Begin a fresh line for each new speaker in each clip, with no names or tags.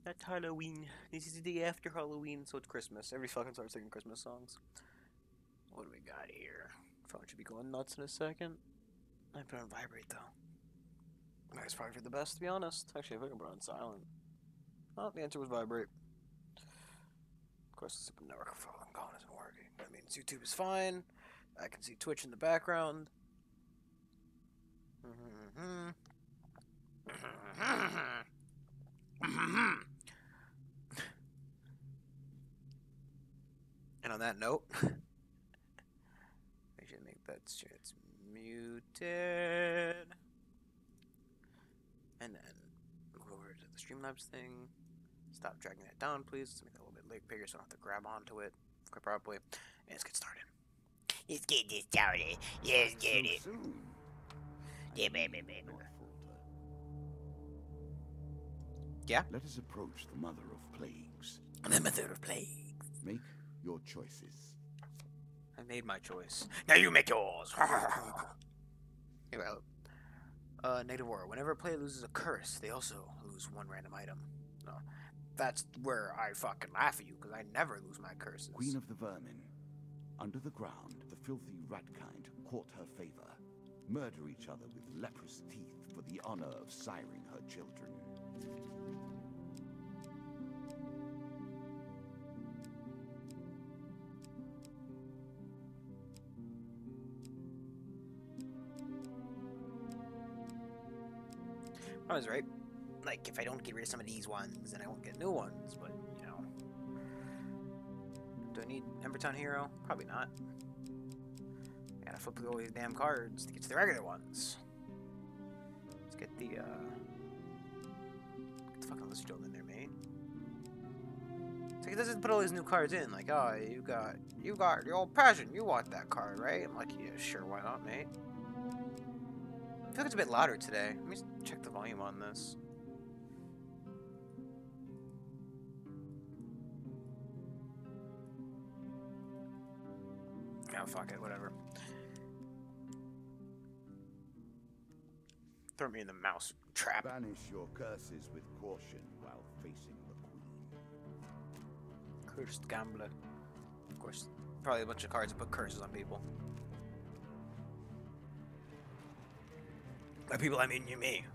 That's Halloween. This is the day after Halloween, so it's Christmas. Everybody fucking starts singing Christmas songs. What do we got here? Phone should be going nuts in a second. I put it on vibrate though. That's probably for the best, to be honest. Actually, if I can put it on silent. Oh, the answer was vibrate. Of course, the Super Network phone call isn't working. That means YouTube is fine. I can see Twitch in the background. And on that note, I should make that sure it's muted. And then move over to the Streamlabs thing. Stop dragging that down, please. Let's make that a little bit bigger so I don't have to grab onto it quite properly. And let's get started.
Let's get this started. Let's get it. Yeah, baby.
Yeah?
Let us approach the mother of plagues.
The mother of plagues.
Make your choices.
I made my choice.
Now you make yours.
Hey, well, negative aura. Whenever a player loses a curse, they also lose one random item. No, that's where I fucking laugh at you, because I never lose my curses.
Queen of the Vermin. Under the ground, the filthy rat-kind court her favor. Murder each other with leprous teeth for the honor of siring her children.
I was right. Like, if I don't get rid of some of these ones, then I won't get new ones, but, you know. Do I need Embertown Hero? Probably not. I gotta flip through all these damn cards to get to the regular ones. Let's get the fucking list in there, mate. It's like, it doesn't put all these new cards in, like, oh, you got your old passion, you want that card, right? I'm like, yeah, sure, why not, mate? I feel like it's a bit louder today. Let me just check the volume on this. Oh, fuck it, whatever. Throw me in the mouse trap.
Banish your curses with caution while facing the queen.
Cursed Gambler. Of course, probably a bunch of cards that put curses on people. By people, I mean you, me.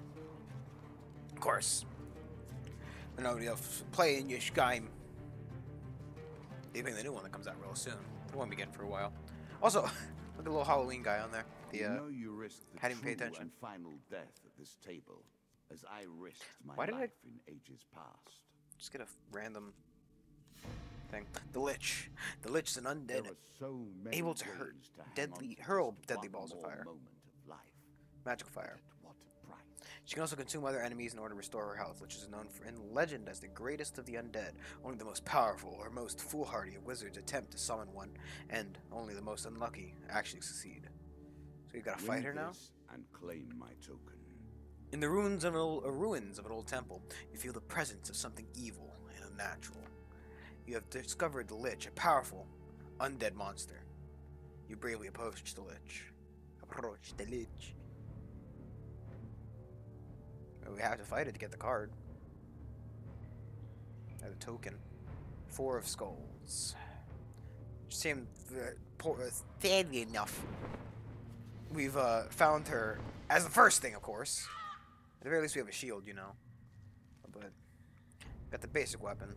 Of course. But nobody else playing your game. Even the new one that comes out real soon. It won't be getting for a while. Also, look at the little Halloween guy on there. The,
you know you risk the
hadn't paid
true
attention.
and final death at this table, as I risked my
Why did
life in ages past.
Just get a random thing. The Lich. The Lich is an undead,
There are so many
able to hurt,
ways to hang
deadly,
on to
hurl
this
deadly
one
balls of
more
fire.
moment of life.
Magical fire.
At what price?
She can also consume other enemies in order to restore her health, which is known in legend as the greatest of the undead. Only the most powerful or most foolhardy of wizards attempt to summon one, and only the most unlucky actually succeed. So you gotta fight her now?
And claim my token.
In the ruins of an old temple, you feel the presence of something evil and unnatural. You have discovered the Lich, a powerful, undead monster. You bravely approach the Lich. Approach the Lich. We have to fight it to get the card. As a token. 4 of Skulls. Seemed sadly enough. We've found her as the first thing, of course. At the very least, we have a shield, you know. But got the basic weapon.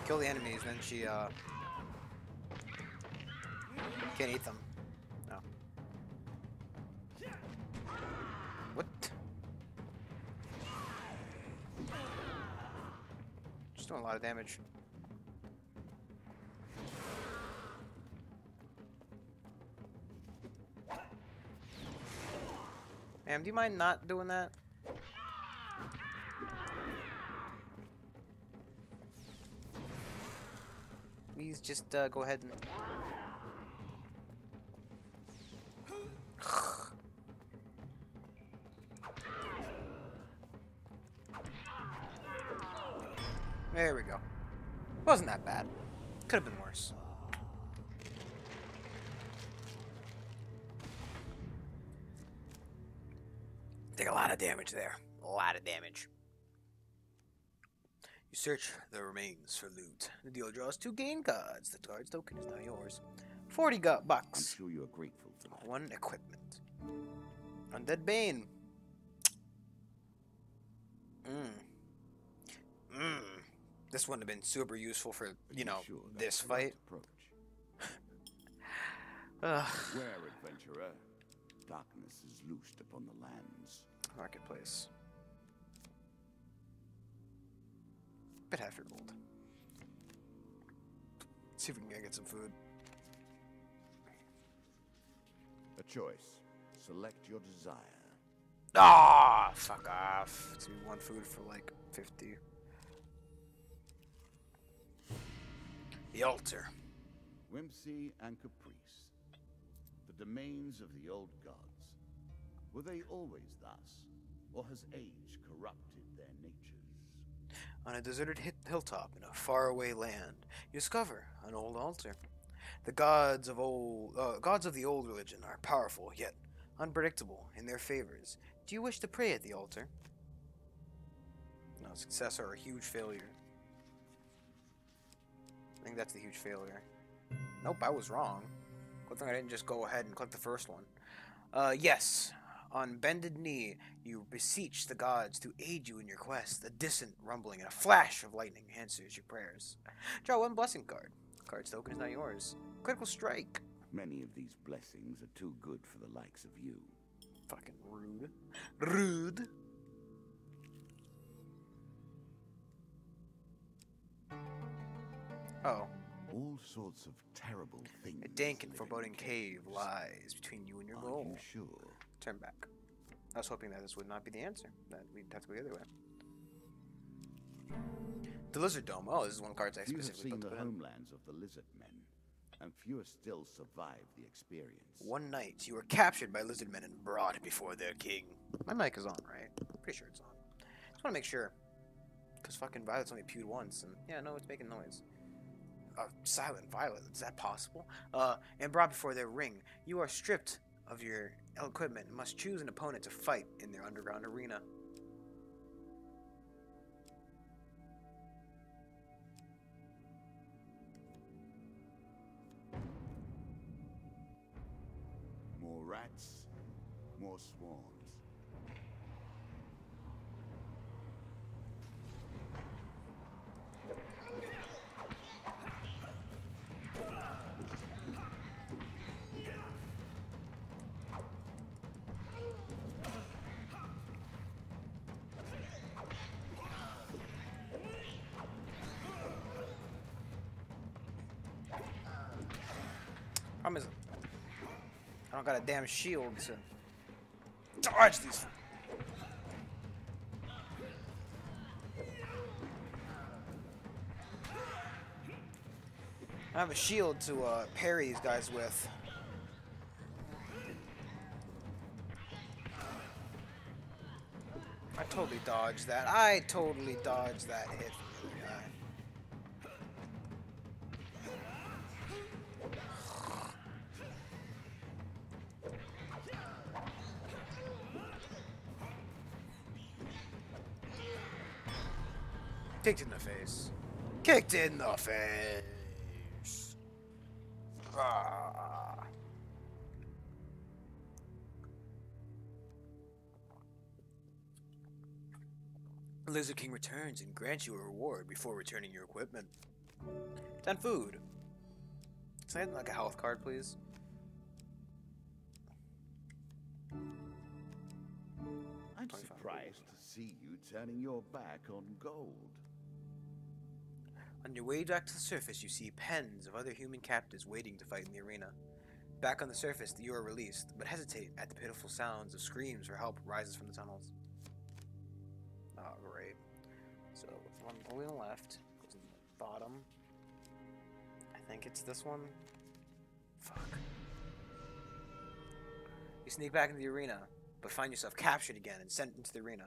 Kill the enemies, then she can't eat them. No. What? Just doing a lot of damage. Am, do you mind not doing that? Please just go ahead and... There we go. Wasn't that bad. Could have been worse. Take a lot of damage there. A lot of damage. You search the remains for loot. The dealer draws 2 gain cards. The card's token is now yours. 40
I'm
bucks.
sure you're grateful for that.
1 equipment. Undead Bane. This wouldn't have been super useful for, you know,
Sure,
this
that's the right
fight.
approach.
Ugh.
Where, adventurer? Darkness is loosed upon the lands.
Marketplace. Bit half your gold. See if we can get some food.
A choice. Select your desire.
Ah, fuck off. It's gonna be 1 food for like 50. The altar.
Whimsy and caprice. The domains of the old gods. Were they always thus? Or has age corrupted their natures?
On a deserted hilltop in a faraway land, you discover an old altar. The gods of the old religion are powerful yet unpredictable in their favors. Do you wish to pray at the altar? No success or a huge failure. I think that's the huge failure. Nope, I was wrong. Good thing I didn't just go ahead and click the first one. Yes. On bended knee, you beseech the gods to aid you in your quest. A distant rumbling and a flash of lightning answers your prayers. Draw 1 blessing card. Card's token is not yours. Critical strike.
Many of these blessings are too good for the likes of you.
Fucking rude. Rude. Oh.
All sorts of terrible things.
A dank and
live in
foreboding cave
caves.
lies between you and your
Are
goal.
you sure?
Turn back. I was hoping that this would not be the answer. That we'd have to go the other way. The Lizard Dome. Oh, this is one of the cards I
Few have
specifically
seen
put
the
in.
homelands of the lizard men, and fewer still survive the experience.
One night, you were captured by lizard men and brought before their king. My mic is on, right? Pretty sure it's on. Just want to make sure. Because fucking Violet's only pewed once, and yeah, no, it's making noise. Silent Violet, is that possible? And brought before their ring. You are stripped of your equipment and must choose an opponent to fight in their underground arena.
More rats, more swarms.
Problem is, I don't got a damn shield to dodge these. I have a shield to parry these guys with. I totally dodged that. I totally dodged that hit from the other guy. Kicked in the face. Kicked in the face. Ah. Lizard King returns and grants you a reward before returning your equipment. 10 food. Can I have like a health card, please?
I'm
25
surprised to see you turning your back on gold.
On your way back to the surface, you see pens of other human captives waiting to fight in the arena. Back on the surface, you are released, but hesitate at the pitiful sounds of screams for help rises from the tunnels. Oh, great. So, one all the way left, goes in the bottom. I think it's this one. Fuck. You sneak back into the arena, but find yourself captured again and sent into the arena.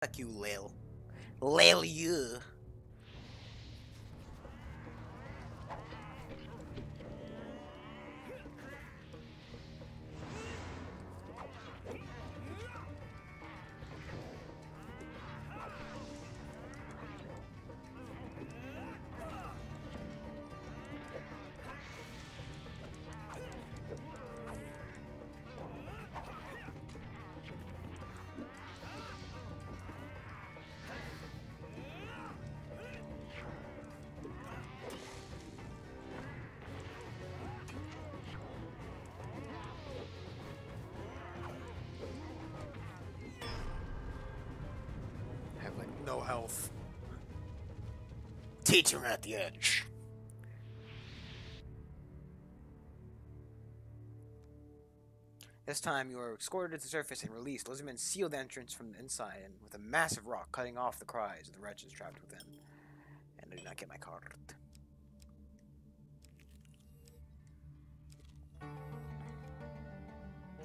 Fuck you, Lil. Lil, you. No health. Teacher at the edge. This time you are escorted to the surface and released. Lizardmen sealed the entrance from the inside and with a massive rock cutting off the cries of the wretches trapped within. And I did not get my card.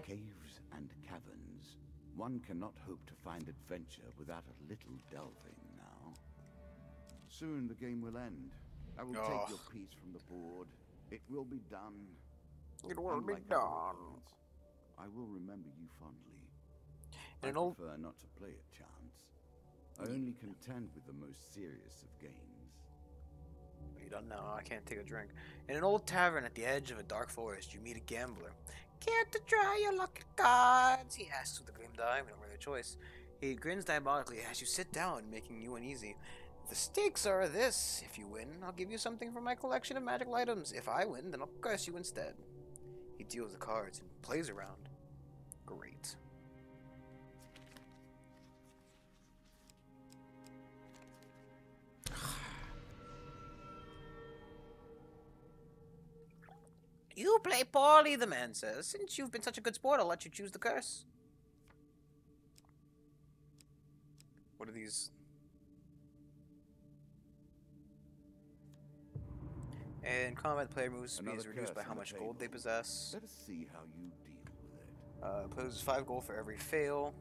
Caves and caverns. One cannot hope to find adventure without a little delving now. Soon the game will end. I will take your piece from the board. It will be done.
It will
Unlike
be
other
done.
opponents, I will remember you fondly.
And
I prefer not to play at chance. I only contend with the most serious of games.
You don't know. I can't take a drink. In an old tavern at the edge of a dark forest, you meet a gambler. Care to try your lucky cards? He asks with a gleam eye. We don't really have a choice. He grins diabolically as you sit down, making you uneasy. The stakes are this. If you win, I'll give you something from my collection of magical items. If I win, then I'll curse you instead. He deals the cards and plays around. Great. You play poorly, the man says. Since you've been such a good sport, I'll let you choose the curse. What are these? In combat, the player moves speed is reduced by how much gold they possess.
Let us see how you deal with it.
Player loses 5 gold for every fail,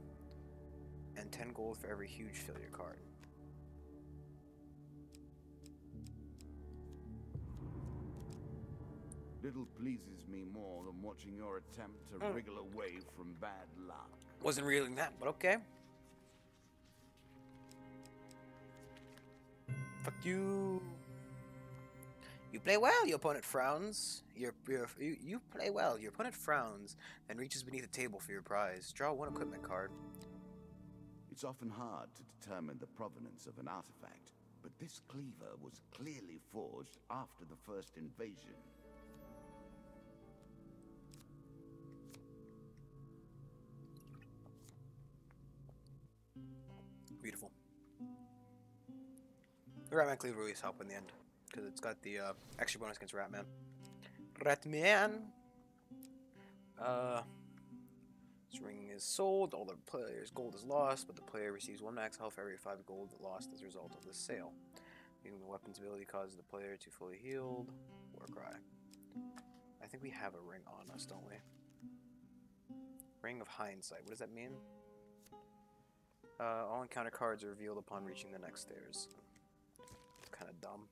and 10 gold for every huge failure card.
Little pleases me more than watching your attempt to wriggle away from bad luck.
Wasn't reeling that, but okay. Fuck you. You play well, your opponent frowns. You play well, your opponent frowns, then reaches beneath the table for your prize. Draw 1 equipment card.
It's often hard to determine the provenance of an artifact, but this cleaver was clearly forged after the first invasion.
Beautiful. The Ratman cleaver really help in the end, because it's got the extra bonus against Ratman. Ratman! This ring is sold, all the player's gold is lost, but the player receives 1 max health for every 5 gold lost as a result of this sale. Using the weapon's ability causes the player to fully healed. War cry. I think we have a ring on us, don't we? Ring of Hindsight. What does that mean? All encounter cards are revealed upon reaching the next stairs. It's kind of dumb.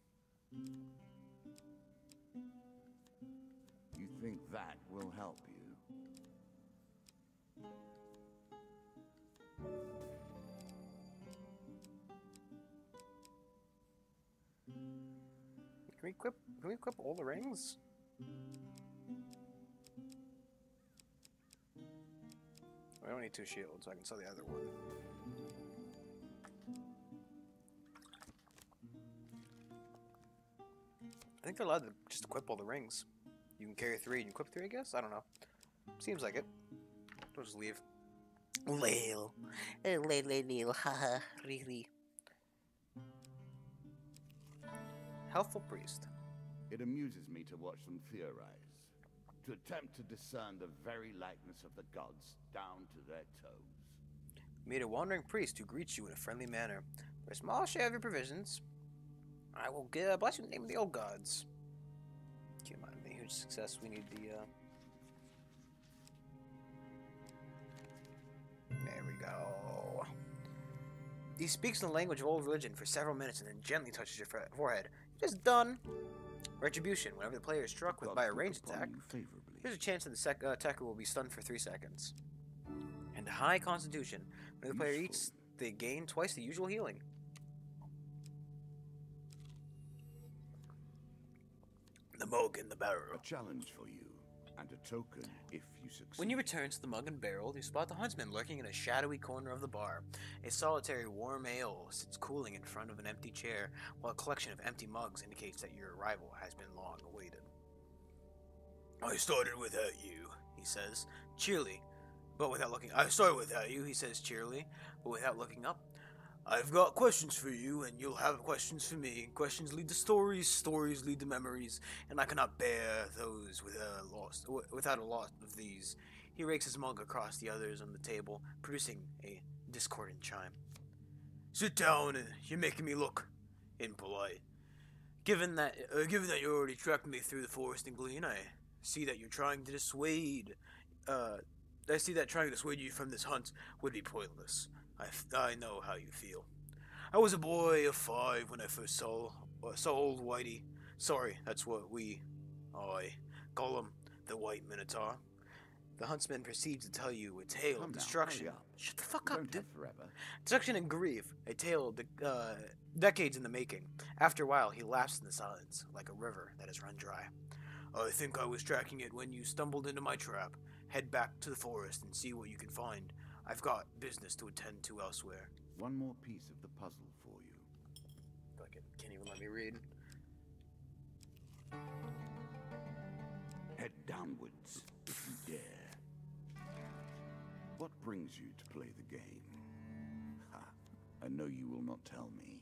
You think that will help you?
Can we equip all the rings? I don't need 2 shields, so I can sell the other one. I think they're allowed to just equip all the rings. You can carry 3 and equip 3, I guess? I don't know. Seems like it. We'll just leave. Lil. Lil, haha, Riri. Helpful Priest.
It amuses me to watch them theorize, to attempt to discern the very likeness of the gods down to their toes.
Meet a wandering priest who greets you in a friendly manner. For a small share of your provisions, I will bless you in the name of the old gods. Keep in mind, a huge success. We need the, There we go. He speaks in the language of old religion for several minutes and then gently touches your forehead. Just done. Retribution. Whenever the player is struck by a ranged attack, there's a chance that the attacker will be stunned for 3 seconds. And high constitution. When the player eats, they gain twice the usual healing. The mug and the barrel.
A challenge for you, and a token if you succeed.
When you return to the mug and barrel, you spot the huntsman lurking in a shadowy corner of the bar. A solitary warm ale sits cooling in front of an empty chair, while a collection of empty mugs indicates that your arrival has been long awaited. I started without you, he says, cheerily, but without looking. I started without you, he says cheerily, but without looking up. I've got questions for you, and you'll have questions for me. Questions lead to stories, stories lead to memories, and I cannot bear those without a lot of these. He rakes his mug across the others on the table, producing a discordant chime. Sit down, you're making me look impolite. Given that you already tracked me through the forest and glen, I see that you're trying to dissuade. I see that trying to dissuade you from this hunt would be pointless. I know how you feel. I was a boy of 5 when I first saw old Whitey. Sorry, that's what I call him, the White Minotaur. The huntsman proceeds to tell you a tale of destruction. Shut the fuck up, dude. Destruction and grief, a tale decades in the making. After a while, he laughs in the silence, like a river that has run dry. I think I was tracking it when you stumbled into my trap. Head back to the forest and see what you can find. I've got business to attend to elsewhere.
One more piece of the puzzle for you.
Fuck it, can't even let me read.
Head downwards, if you dare. What brings you to play the game? Ha, I know you will not tell me.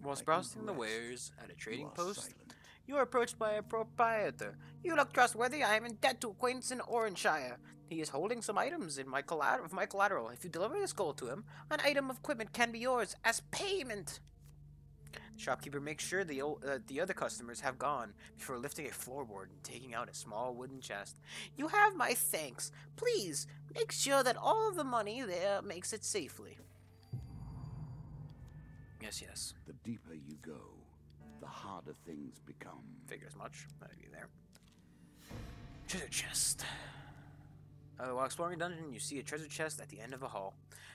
Whilst browsing the wares at a trading post, you are approached by a proprietor. You look trustworthy. I am in debt to acquaintance in Oranshire. He is holding some items in my collateral. If you deliver this gold to him, an item of equipment can be yours as payment. The shopkeeper makes sure the other customers have gone before lifting a floorboard and taking out a small wooden chest. You have my thanks. Please, make sure that all of the money there makes it safely. Yes, yes.
The deeper you go, the harder things become.
Figures much. That'd be there. Treasure chest. While exploring a dungeon, you see a treasure chest at the end of a hall.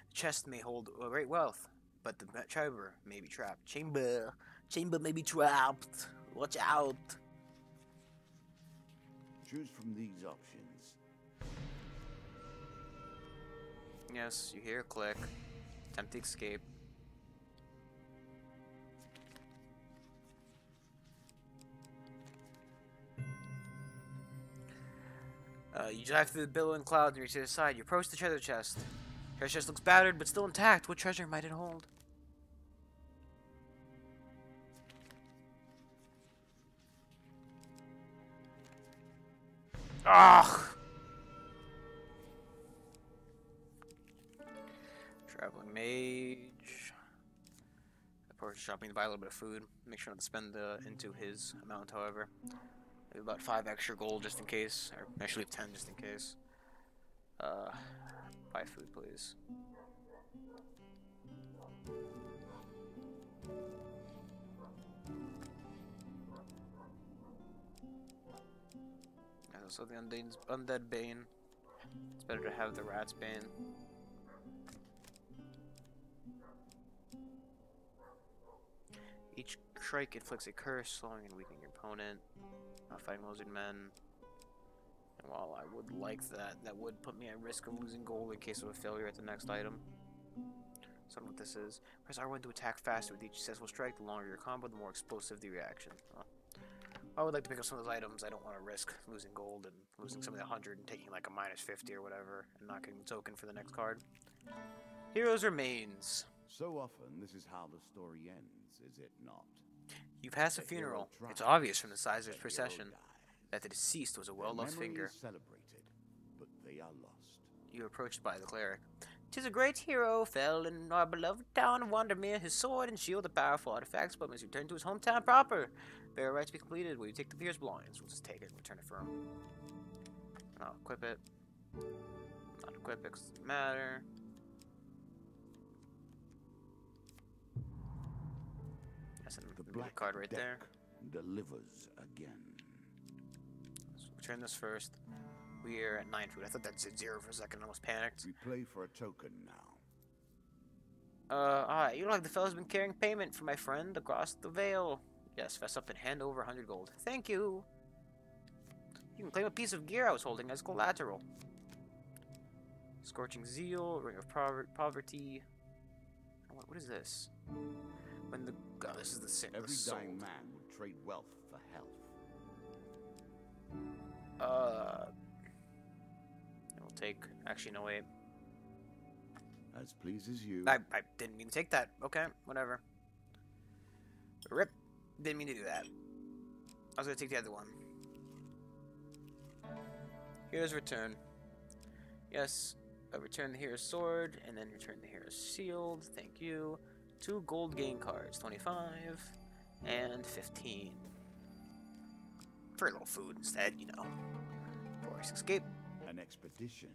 The chest may hold great wealth, but the chamber may be trapped. Chamber may be trapped. Watch out.
Choose from these options.
Yes, you hear a click. Attempt to escape. You dive through the billowing clouds and reach the other side. You approach the treasure chest. The treasure chest looks battered, but still intact. What treasure might it hold? Ah! Traveling mage. Approach shopping to buy a little bit of food. Make sure not to spend into his amount, however. Maybe about 5 extra gold just in case, or actually 10 just in case. Buy food, please. There's also the undead bane. It's better to have the rat's bane. Each strike inflicts a curse, slowing and weakening your opponent. Fighting losing men. And while I would like that, that would put me at risk of losing gold in case of a failure at the next item. So I don't know what this is. Press R1 to attack faster with each successful strike. The longer your combo, the more explosive the reaction. Well, I would like to pick up some of those items. I don't want to risk losing gold and losing some of the 100 and taking like a minus 50 or whatever and not getting the token for the next card. Heroes Remains.
So often, this is how the story ends, is it not?
You pass a
The hero
funeral.
tried.
It's obvious from the size of his
The hero
procession
died.
that the deceased was a
Their
well-loved
memory
figure.
is celebrated, but they are lost.
You are approached by the cleric. "'Tis a great hero fell in our beloved town of Wandermere. His sword and shield are powerful artifacts, but must return to his hometown proper. Burial rites to be completed. Will you take the pierced belongings?" We'll just take it and return it for him. I'll equip it. Not equip it 'cause it doesn't matter. That's
The
a
black
card right there.
deck delivers again.
So return this first. We are at 9 food. I thought that said 0 for a second. I almost panicked.
We play for a token now.
Alright. You look like the fellow's been carrying payment for my friend across the veil. Yes, fess up and hand over 100 gold. Thank you. You can claim a piece of gear I was holding as collateral. Scorching Zeal, Ring of Poverty. What is this? When the God, this is the sin.
Every
The soul.
dying man would trade wealth for health.
We'll take. Actually, no wait.
As pleases you.
I didn't mean to take that. Okay, whatever. Rip. Didn't mean to do that. I was gonna take the other one. Here's return. Yes, return the hero's sword, and then return the hero's shield. Thank you. 2 gold gain cards, 25 and 15. For a little food instead, you know. Forest escape.
An expedition.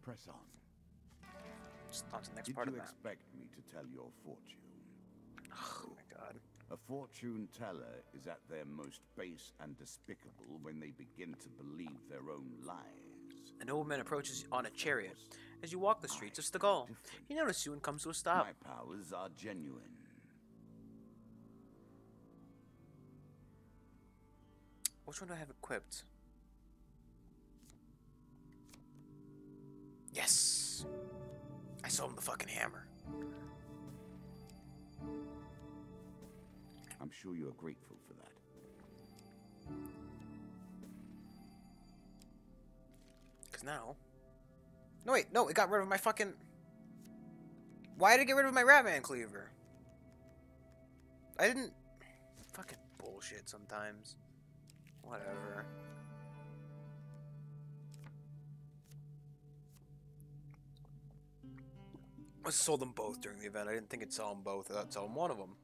Press on.
Just on to the next
Did
part
you
of that.
expect me to tell your fortune?
Oh my god.
A fortune teller is at their most base and despicable when they begin to believe their own lies.
An old man approaches on a chariot. As you walk the streets of Stegall, you notice soon comes to a stop.
My powers are genuine.
Which one do I have equipped? Yes! I sold him the fucking hammer.
I'm sure you are grateful for that.
Because now... No, wait, no, it got rid of my fucking... Why did it get rid of my Ratman cleaver? I didn't... Fucking bullshit sometimes. Whatever. I sold them both during the event. I didn't think it'd sell them both. I thought it'd sell them one of them.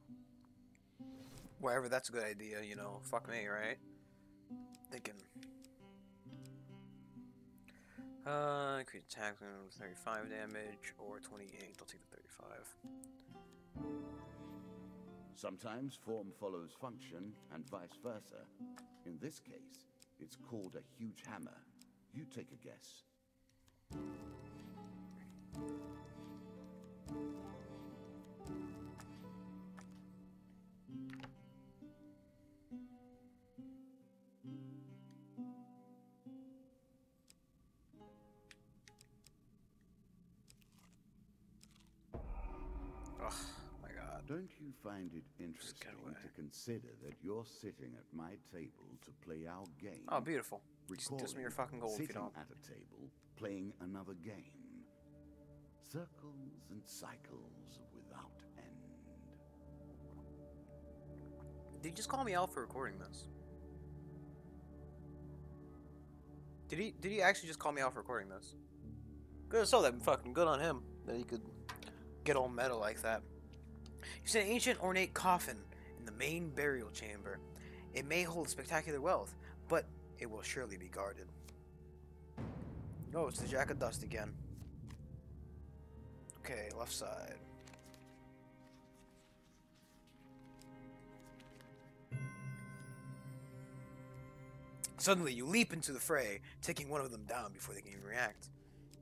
Wherever that's a good idea, you know. Fuck me, right? Thinking. Increase attack with 35 damage or 28. I'll take the 35.
Sometimes form follows function and vice versa. In this case, it's called a huge hammer. You take a guess.
Oh my god.
Don't you find it
get
interesting
away.
to consider that you're sitting at my table to play our game?
Oh, beautiful. Just me your
Recalling
fucking gold if you
sitting
don't.
at a table, playing another game. Circles and cycles without end.
Did he just call me out for recording this? Did he actually just call me out for recording this? Good, so that fucking good on him that he could get all metal like that. You see an ancient ornate coffin in the main burial chamber. It may hold spectacular wealth, but it will surely be guarded. Oh, it's the Jack of Dust again. Okay, left side. Suddenly, you leap into the fray, taking one of them down before they can even react.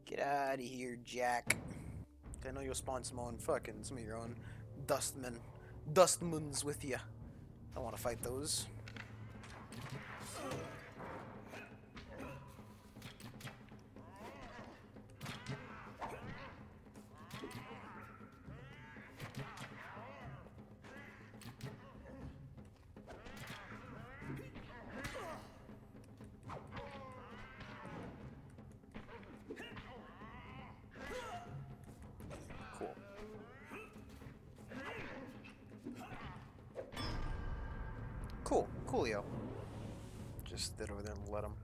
Get out of here, Jack. I know you'll spawn some of your own dustmans with you. I want to fight those. Cool. Cool. Coolio. Just sit over there and let them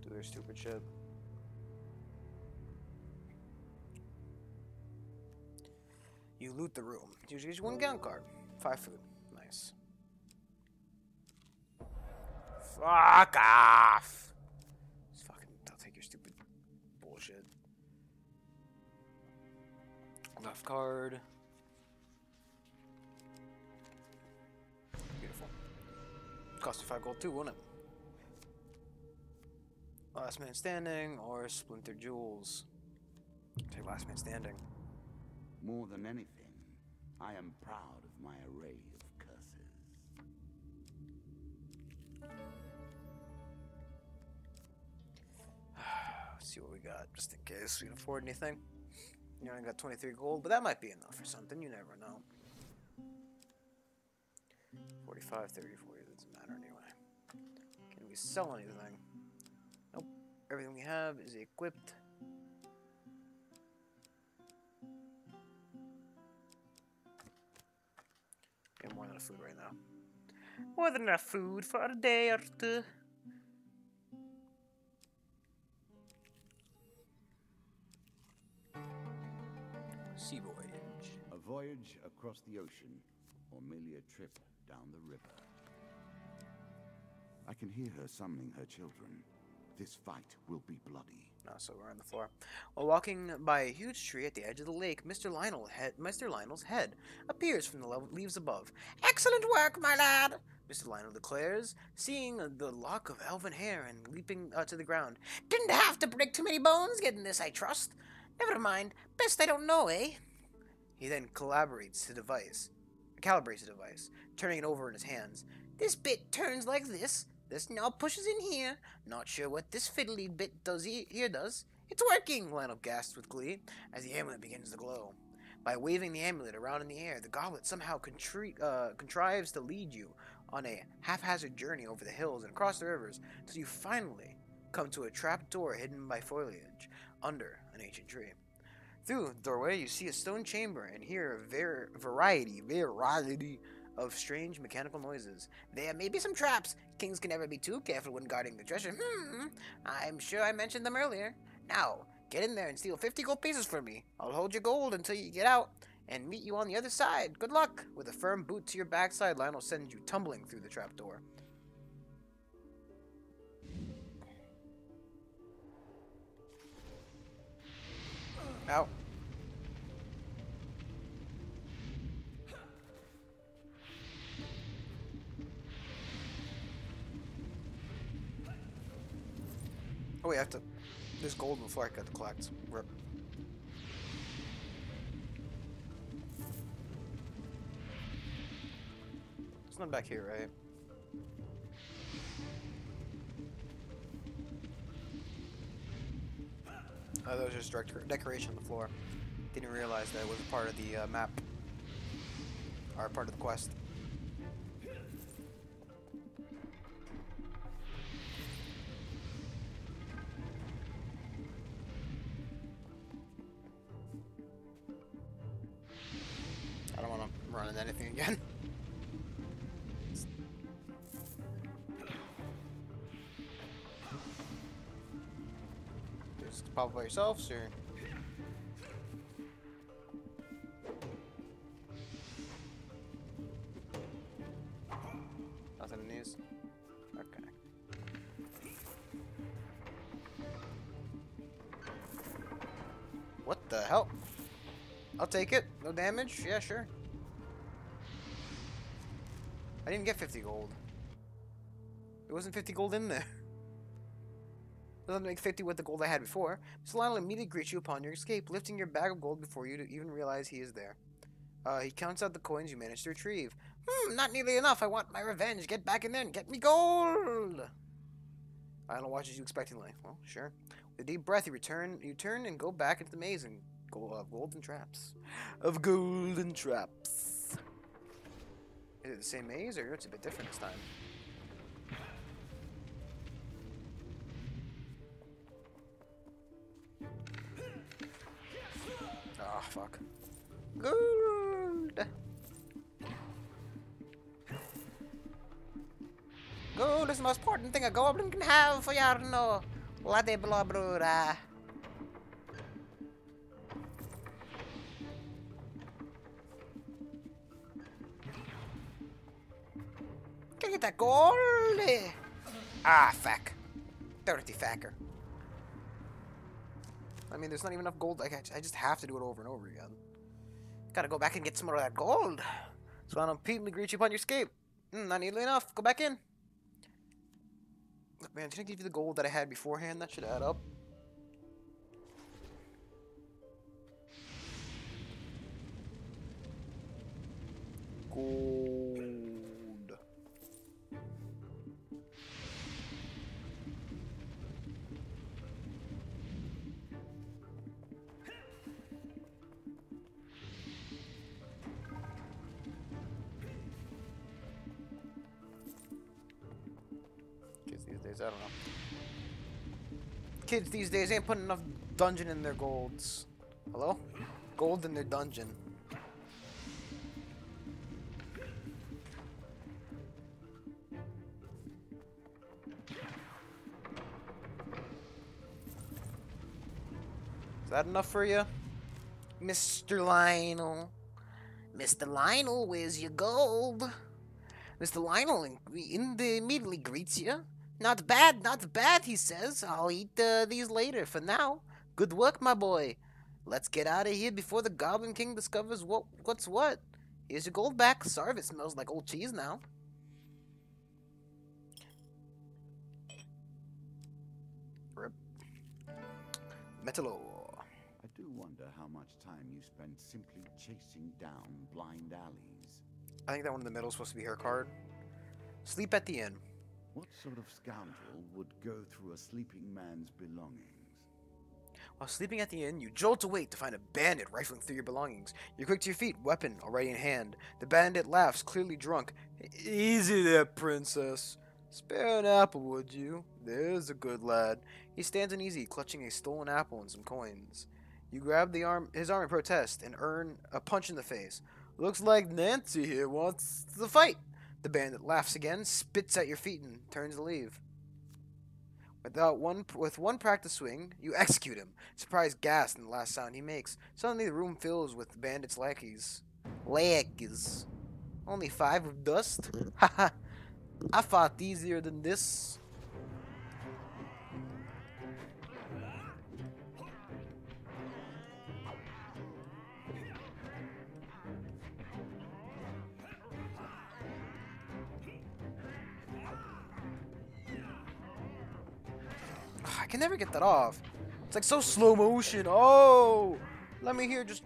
do their stupid shit. You loot the room. Usually gives you 1 gun card. 5 food. Nice. Fuck off! Just fucking, I'll take your stupid bullshit. Left card. Beautiful. Cost you 5 gold too, won't it? Last man standing or splinter jewels. Take last man standing.
More than anything, I am proud of my array of curses.
Let's see what we got, just in case we can afford anything. You only got 23 gold, but that might be enough for something, you never know. 45, 30, 40, that doesn't matter anyway. Can we sell anything? Nope. Everything we have is equipped. Get more than enough food right now. More than enough food for a day or two. Sea voyage.
A voyage across the ocean, or merely a trip down the river. I can hear her summoning her children. This fight will be bloody.
So we're on the floor. While walking by a huge tree at the edge of the lake, Mr. Lionel's head appears from the leaves above. "Excellent work, my lad!" Mr. Lionel declares, seeing the lock of elven hair and leaping to the ground. "Didn't have to break too many bones getting this, I trust. Never mind. Best I don't know, eh?" He then calibrates the device, turning it over in his hands. "This bit turns like this. This knob pushes in here. Not sure what this fiddly bit does here does. It's working!" Lionel gasps with glee as the amulet begins to glow. By waving the amulet around in the air, the goblet somehow contrives to lead you on a haphazard journey over the hills and across the rivers until you finally come to a trap door hidden by foliage under an ancient tree. Through the doorway, you see a stone chamber and hear a variety of strange mechanical noises. There may be some traps. Kings can never be too careful when guarding the treasure. I'm sure I mentioned them earlier. Now, get in there and steal 50 gold pieces from me. I'll hold your gold until you get out and meet you on the other side. Good luck. With a firm boot to your backside, Lionel sends you tumbling through the trapdoor. Ow. Oh, we have to. There's gold before I got to collect. Rip. There's none back here, right? Oh, that was just decoration on the floor. Didn't realize that it was part of the map. Or part of the quest. I don't want to run into anything again. Just pop by yourselves, or nothing in these. Okay. What the hell? I'll take it. No damage? Yeah, sure. I didn't get 50 gold. There wasn't 50 gold in there. Doesn't make 50 with the gold I had before. Mr. Lionel immediately greets you upon your escape, lifting your bag of gold before you to even realize he is there. He counts out the coins you managed to retrieve. Not nearly enough. I want my revenge. Get back in there and get me gold. Lionel watches you expectantly. Well, sure. With a deep breath, you turn and go back into the maze and go of golden traps. Of golden traps. Is it the same maze, or it's a bit different this time? Oh, fuck. Gold! Gold is the most important thing a goblin can have for Yarno. Lade blah brura. Can I get that gold? Ah, fuck. Dirty fucker. I mean, there's not even enough gold. I just have to do it over and over again. Gotta go back and get some more of that gold. So I don't immediately greet you upon your escape. Not nearly enough. Go back in. Look, man, didn't I give you the gold that I had beforehand? That should add up. Gold. Kids these days, I don't know. Kids these days ain't putting enough dungeon in their golds. Hello? Gold in their dungeon. Is that enough for you, Mr. Lionel? Mr. Lionel, where's your gold? Mr. Lionel immediately greets you. Not bad, he says. I'll eat these later. For now, good work, my boy. Let's get out of here before the Goblin King discovers what's what. Here's your gold back. Sorry if it smells like old cheese now. Rip. Metalo.
I do wonder how much time you spend simply chasing down blind alleys.
I think that one in the middle is supposed to be her card. Sleep at the inn.
What sort of scoundrel would go through a sleeping man's belongings?
While sleeping at the inn, you jolt awake to find a bandit rifling through your belongings. You're quick to your feet, weapon already in hand. The bandit laughs, clearly drunk. Easy there, princess. Spare an apple, would you? There's a good lad. He stands uneasy, clutching a stolen apple and some coins. You grab his arm in protest and earn a punch in the face. Looks like Nancy here wants the fight. The bandit laughs again, spits at your feet, and turns to leave. With one practice swing, you execute him. Surprised gasp in the last sound he makes. Suddenly the room fills with the bandit's lackeys. Lackeys. Only 5 of dust? Haha. I fought easier than this. I can never get that off. It's like so slow motion. Oh! Let me here just,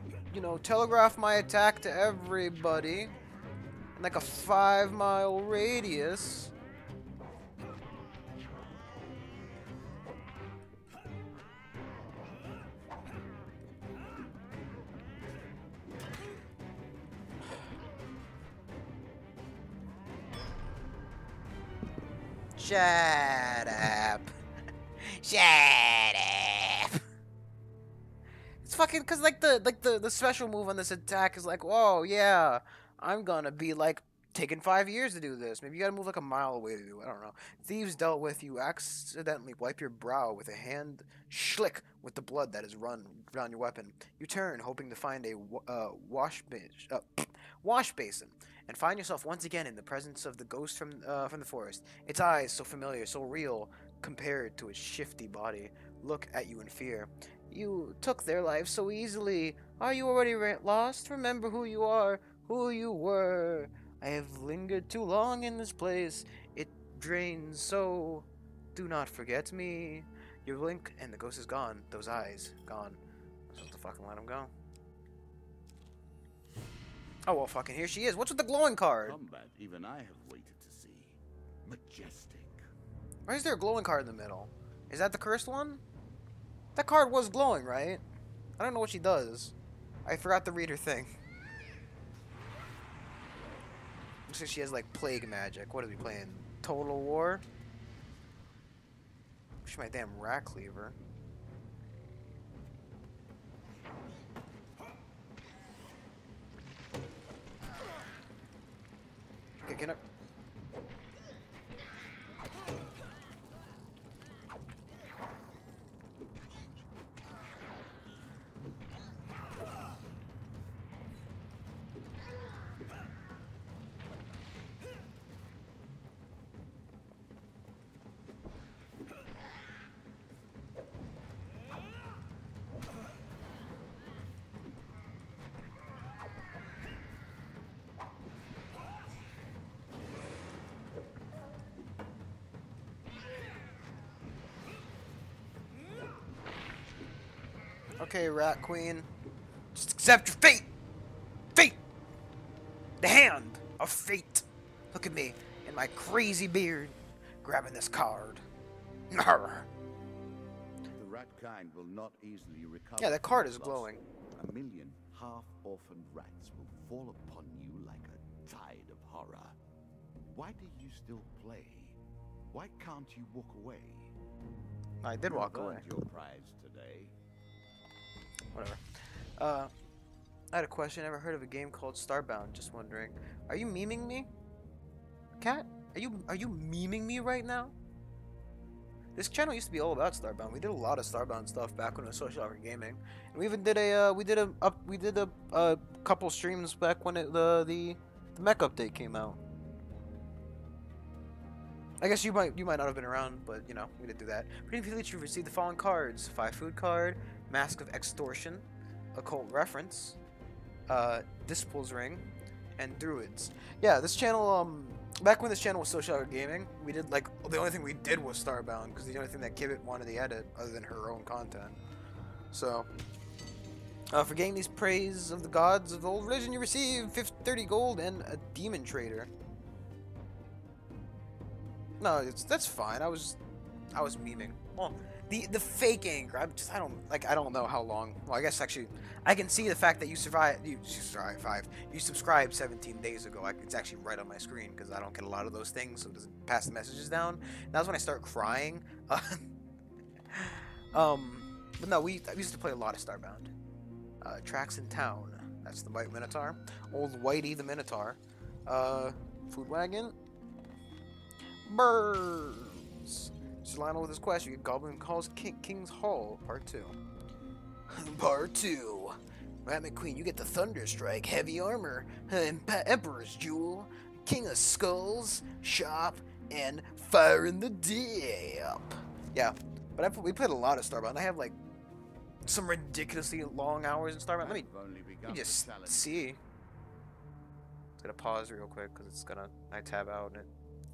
telegraph my attack to everybody. In like a 5-mile radius. Shut up.
Shut up.
It's fucking cause the special move on this attack is like, whoa, yeah, I'm gonna be like taking 5 years to do this. Maybe you gotta move like a mile away to do it. I don't know. Thieves dealt with, you accidentally wipe your brow with a hand schlick with the blood that has run down your weapon. You turn, hoping to find a wash basin, and find yourself once again in the presence of the ghost from the forest. Its eyes, so familiar, so real, compared to its shifty body, look at you in fear. You took their lives so easily. Are you already lost? Remember who you are, who you were. I have lingered too long in this place. It drains so. Do not forget me. You blink, and the ghost is gone. Those eyes, gone. I'm supposed to fucking let him go. Oh, well, fucking here she is. What's with the glowing card?
Combat even I have waited to see. Majestic.
Why is there a glowing card in the middle? Is that the cursed one? That card was glowing, right? I don't know what she does. I forgot to read her thing. Looks like she has, like, plague magic. What are we playing? Total War? She's my damn rat cleaver. Okay, can I... Okay, Rat Queen. Just accept your fate! Fate! The hand of fate. Look at me in my crazy beard, grabbing this card. Arr.
The rat kind will not easily recover.
Yeah, that card
from
is
loss.
glowing.
1 million half-orphaned rats will fall upon you like a tide of horror. Why do you still play? Why can't you walk away?
I did walk away.
Your prize today.
Whatever. I had a question. Ever heard of a game called Starbound? Just wondering. Are you memeing me? Cat? Are you memeing me right now? This channel used to be all about Starbound. We did a lot of Starbound stuff back when it was Social Hour Gaming. And we even did a couple streams back when the mech update came out. I guess you might not have been around, but you know, we did do that. Pretty Pikachu received the following cards: 5 food card, Mask of Extortion, Occult Reference, Disciple's Ring, and Druids. Yeah, this channel, back when this channel was Social Hour Gaming, we did, like, the only thing we did was Starbound, because the only thing that Kibit wanted to edit, other than her own content. So, for getting these praise of the gods of the old religion, you receive 30 gold and a demon trader. No, that's fine. I was memeing. Well, the fake anger. I don't know how long. Well, I guess actually, I can see the fact that you survived. You subscribed 17 days ago. It's actually right on my screen because I don't get a lot of those things, so it doesn't pass the messages down. And that's when I start crying. But no, we used to play a lot of Starbound. Tracks in Town. That's the White Minotaur. Old Whitey the Minotaur. Food Wagon. Birds. Sir Lionel with his quest. You get Goblin Calls King's Hall, Part 2. Part 2. Rat McQueen, you get the Thunderstrike, Heavy Armor, Emperor's Jewel, King of Skulls, Shop, and Fire in the Deep. Yeah, but we played a lot of Starbound. I have like some ridiculously long hours in Starbound. Let me just see. It's gonna pause real quick because I tab out and it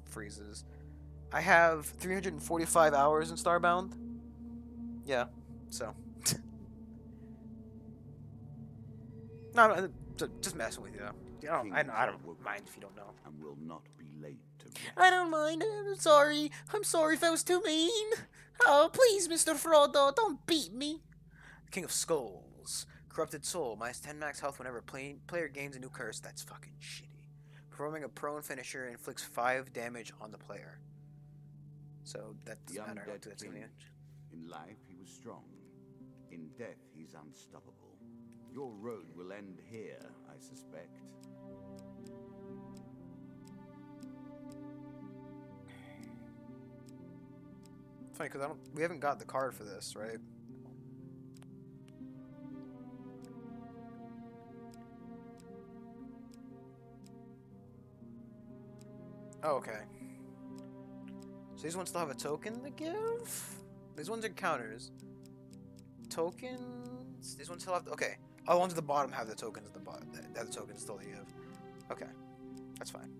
freezes. I have 345 hours in Starbound. Yeah, so. No, I'm just messing with you though. I don't mind if you don't know.
And will not be late to
I don't mind. I'm sorry. I'm sorry if I was too mean. Oh, please, Mr. Frodo, don't beat me.
King of Skulls. Corrupted Soul. Minus 10 max health whenever player gains a new curse. That's fucking shitty. Performing a prone finisher inflicts 5 damage on the player. So that's
the
I don't know
undead
that's
king.
gonna
In life he was strong. In death he's unstoppable. Your road will end here, I suspect.
Funny because we haven't got the card for this, right? Oh, okay. So these ones still have a token to give? These ones are counters. Tokens? These ones still have... Okay. Oh, the ones at the bottom have the tokens at the bottom. Have the tokens still to give. Okay. That's fine.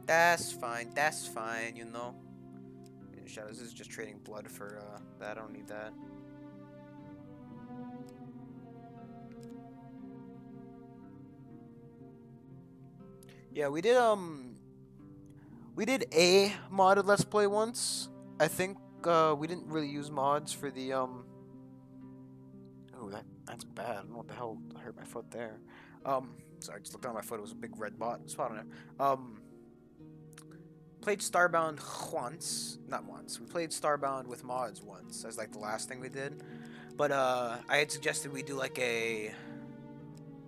That's fine. That's fine, you know. Shadows this is just trading blood for that. I don't need that. Yeah, we did a modded Let's Play once. I think we didn't really use mods for the Oh, that's bad. I don't know what the hell hurt my foot there. Sorry, I just looked down at my foot. It was a big red spot on it. Played Starbound once. Not once. We played Starbound with mods once. As like the last thing we did. But I had suggested we do like a...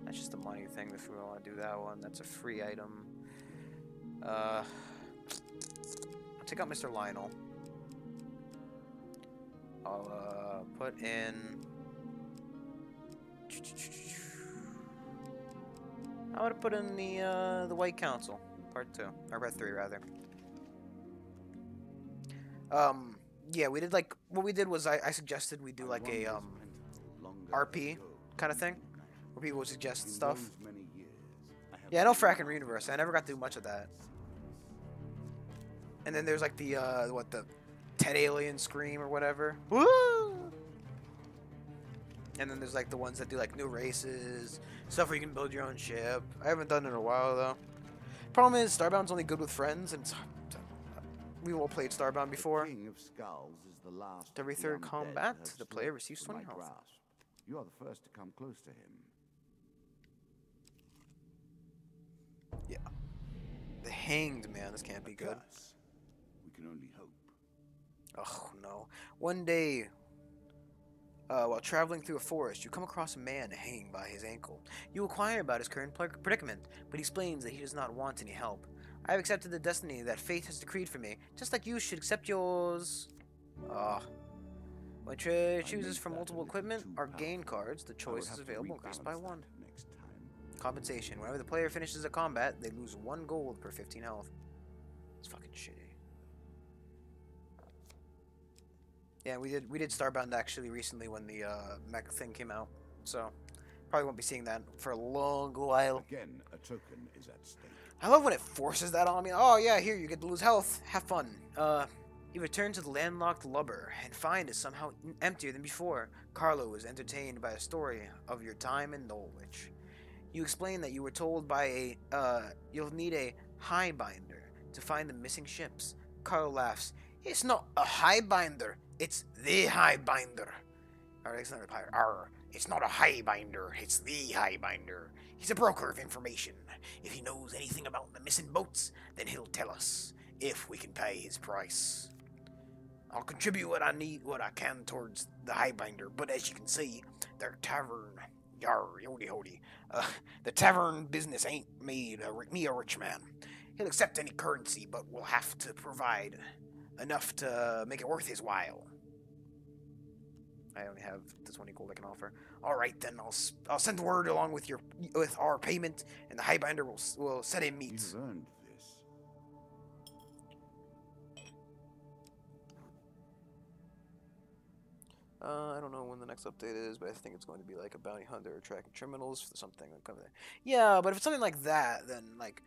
That's just a money thing if we want to do that one. That's a free item. I'll take out Mr. Lionel. I'll put in... I would have put in the White Council, Part 2, or Part 3 rather. Yeah, we did like what we did was I suggested we do like a RP kind of thing, where people would suggest stuff. Yeah, I know Frackin' Universe. I never got to do much of that. And then there's like the the Ted Alien Scream or whatever. Woo! And then there's like the ones that do like new races, stuff where you can build your own ship. I haven't done it in a while though. Problem is, Starbound's only good with friends, and we've all played Starbound before.
The King of Skulls is the last of
Every
the
third
undead
combat,
who have
the player
slipped
receives
from
20
my
health.
grasp. You are the first to come close to him.
Yeah. The Hanged Man, this can't be good.
Curse. We can only hope.
Oh no. One day, while traveling through a forest, you come across a man hanging by his ankle. You inquire about his current predicament, but he explains that he does not want any help. I have accepted the destiny that fate has decreed for me, just like you should accept yours. When chooses from multiple equipment or gain cards, the choice is available increased by 1.
Next time.
Compensation. Whenever the player finishes a combat, they lose 1 gold per 15 health. It's fucking shitty. Yeah, we did Starbound actually recently when the mech thing came out, so probably won't be seeing that for a long while.
Again, a token is at stake.
I love when it forces that on me. Oh yeah, here you get to lose health. Have fun. You return to the landlocked lubber and find it somehow emptier than before. Carlo is entertained by a story of your time in Norwich. You explain that you were told by you'll need a highbinder to find the missing ships. Carlo laughs. It's not a highbinder. It's the highbinder. Or it's not a pirate. It's not a highbinder. It's the highbinder. He's a broker of information. If he knows anything about the missing boats, then he'll tell us if we can pay his price. I'll contribute what I can towards the highbinder, but as you can see, their tavern, the tavern business ain't made me a rich man. He'll accept any currency, but we'll have to provide enough to make it worth his while. I only have the 20 gold I can offer. All right, then I'll send word along with our payment, and the highbinder will set in meets.
You've earned this.
I don't know when the next update is, but I think it's going to be like a bounty hunter tracking criminals for something like that. Yeah, but if it's something like that, then like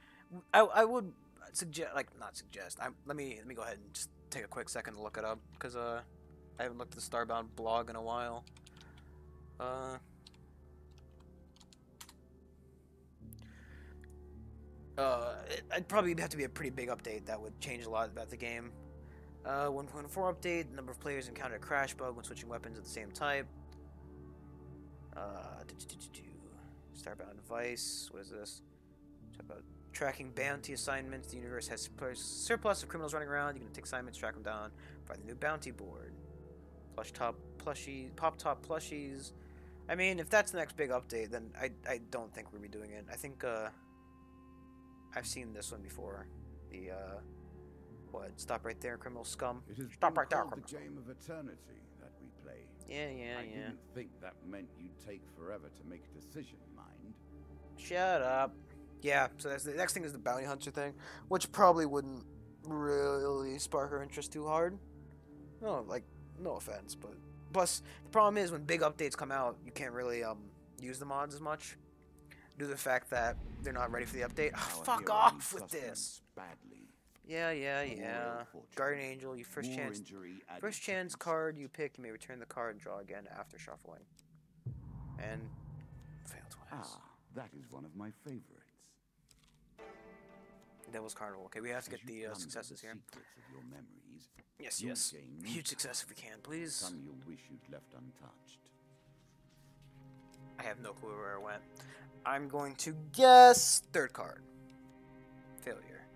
I would suggest, like not suggest. Let me go ahead and just take a quick second to look it up because I haven't looked at the Starbound blog in a while. It'd probably have to be a pretty big update that would change a lot about the game. 1.4 update, the number of players encountered a crash bug when switching weapons of the same type. Starbound Vice, what is this? Talk about tracking bounty assignments. The universe has surplus of criminals running around. You can take assignments, track them down. Find the new bounty board. Pop top plushies. I mean, if that's the next big update, then I don't think we'll be doing it. I think I've seen this one before. The what? Stop right there, criminal scum.
It has
Stop
been
right there,
called
criminal
the
scum.
game of eternity that we play.
Yeah.
I didn't think that meant you'd take forever to make a decision, mind.
Shut up. Yeah, so that's the next thing is the bounty hunter thing, which probably wouldn't really spark our interest too hard. No, like, no offense, but plus the problem is when big updates come out, you can't really use the mods as much due to the fact that they're not ready for the update. Oh,
Our
fuck
hero
off
needs
with
sustenance
this.
Badly.
Yeah.
fortune.
Guardian Angel, you first
More
chance.
injury added
First
to
chance
his
card you pick, you may return the card and draw again after shuffling. And fail twice.
Ah, that is one of my favorites.
Devil's Carnival. Okay, we have to
As
get
you
the
plunder
successes here.
secrets of your memories,
Yes.
you'll gain new
Huge success if we
cards.
can, please.
Some you'll wish you'd left untouched.
I have no clue where I went. I'm going to guess third card. Failure.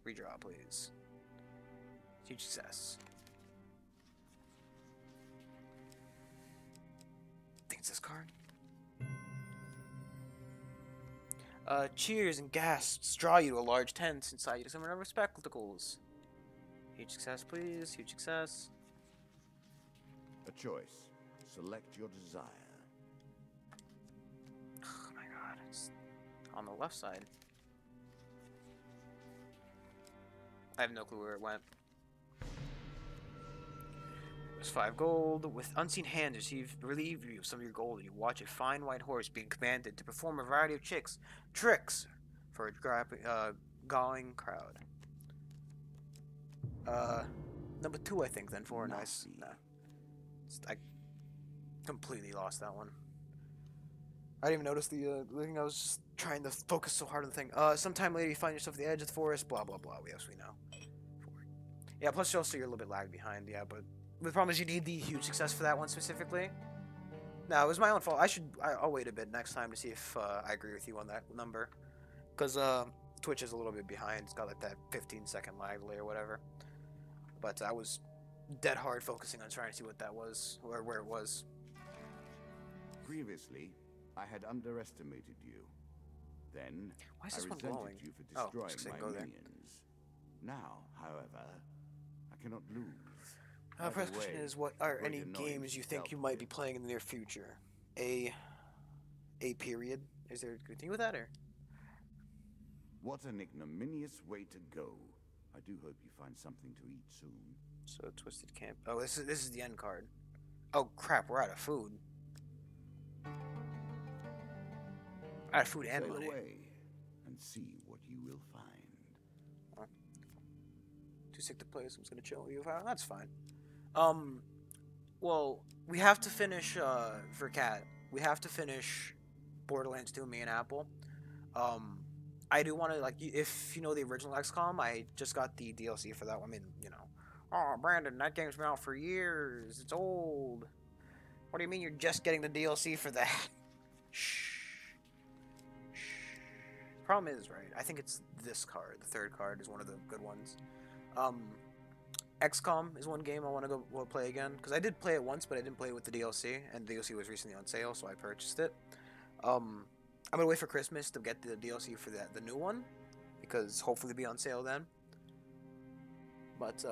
Redraw, please. Huge success. I think it's this card. Cheers and gasps draw you to a large tent inside you to some rubber spectacles. Huge success, please. Huge success.
A choice. Select your desire.
Oh my god, it's on the left side. I have no clue where it went. There's 5 gold. With unseen hand, relieve you of some of your gold, and you watch a fine white horse being commanded to perform a variety of tricks for a gawing crowd. Number 2, I think, then 4. Nice.
Nasty.
Nah. Completely lost that one. I didn't even notice the thing. I was just trying to focus so hard on the thing. Sometime later you find yourself at the edge of the forest, blah, blah, blah. Yes, we know. Yeah, plus also you're a little bit lagged behind, yeah, but the problem is you need the huge success for that one specifically. No, it was my own fault. I'll wait a bit next time to see if I agree with you on that number. Because Twitch is a little bit behind. It's got like that 15-second lag delay or whatever. But I was dead hard focusing on trying to see what that was, or where it was.
Previously, I had underestimated you. Then,
Why is
I
this one
resented
glowing?
you for
Oh,
destroying
just
my
go there.
minions. Now, however, I cannot lose.
First question is, what are
great
any
annoyance
games you think
dealt
you might
with.
be playing in the near future? A period? Is there a good thing with that, or?
What an ignominious way to go. I do hope you find something to eat soon.
So, Twisted Camp. Oh, this is the end card. Oh, crap, we're out of food. Out of food and
Sail
money.
away and see what you will find.
Too sick to play, so I'm just gonna chill with you. That's fine. Well, we have to finish, for Cat, we have to finish Borderlands 2, me and Apple. I do want to, like, if you know the original XCOM, I just got the DLC for that one. I mean, you know. Oh, Brandon, that game's been out for years. It's old. What do you mean you're just getting the DLC for that? Shh. Problem is, right, I think it's this card. The third card is one of the good ones. XCOM is one game I want to go play again, because I did play it once, but I didn't play it with the DLC, and the DLC was recently on sale, so I purchased it. I'm gonna wait for Christmas to get the DLC for the new one, because hopefully it'll be on sale then. But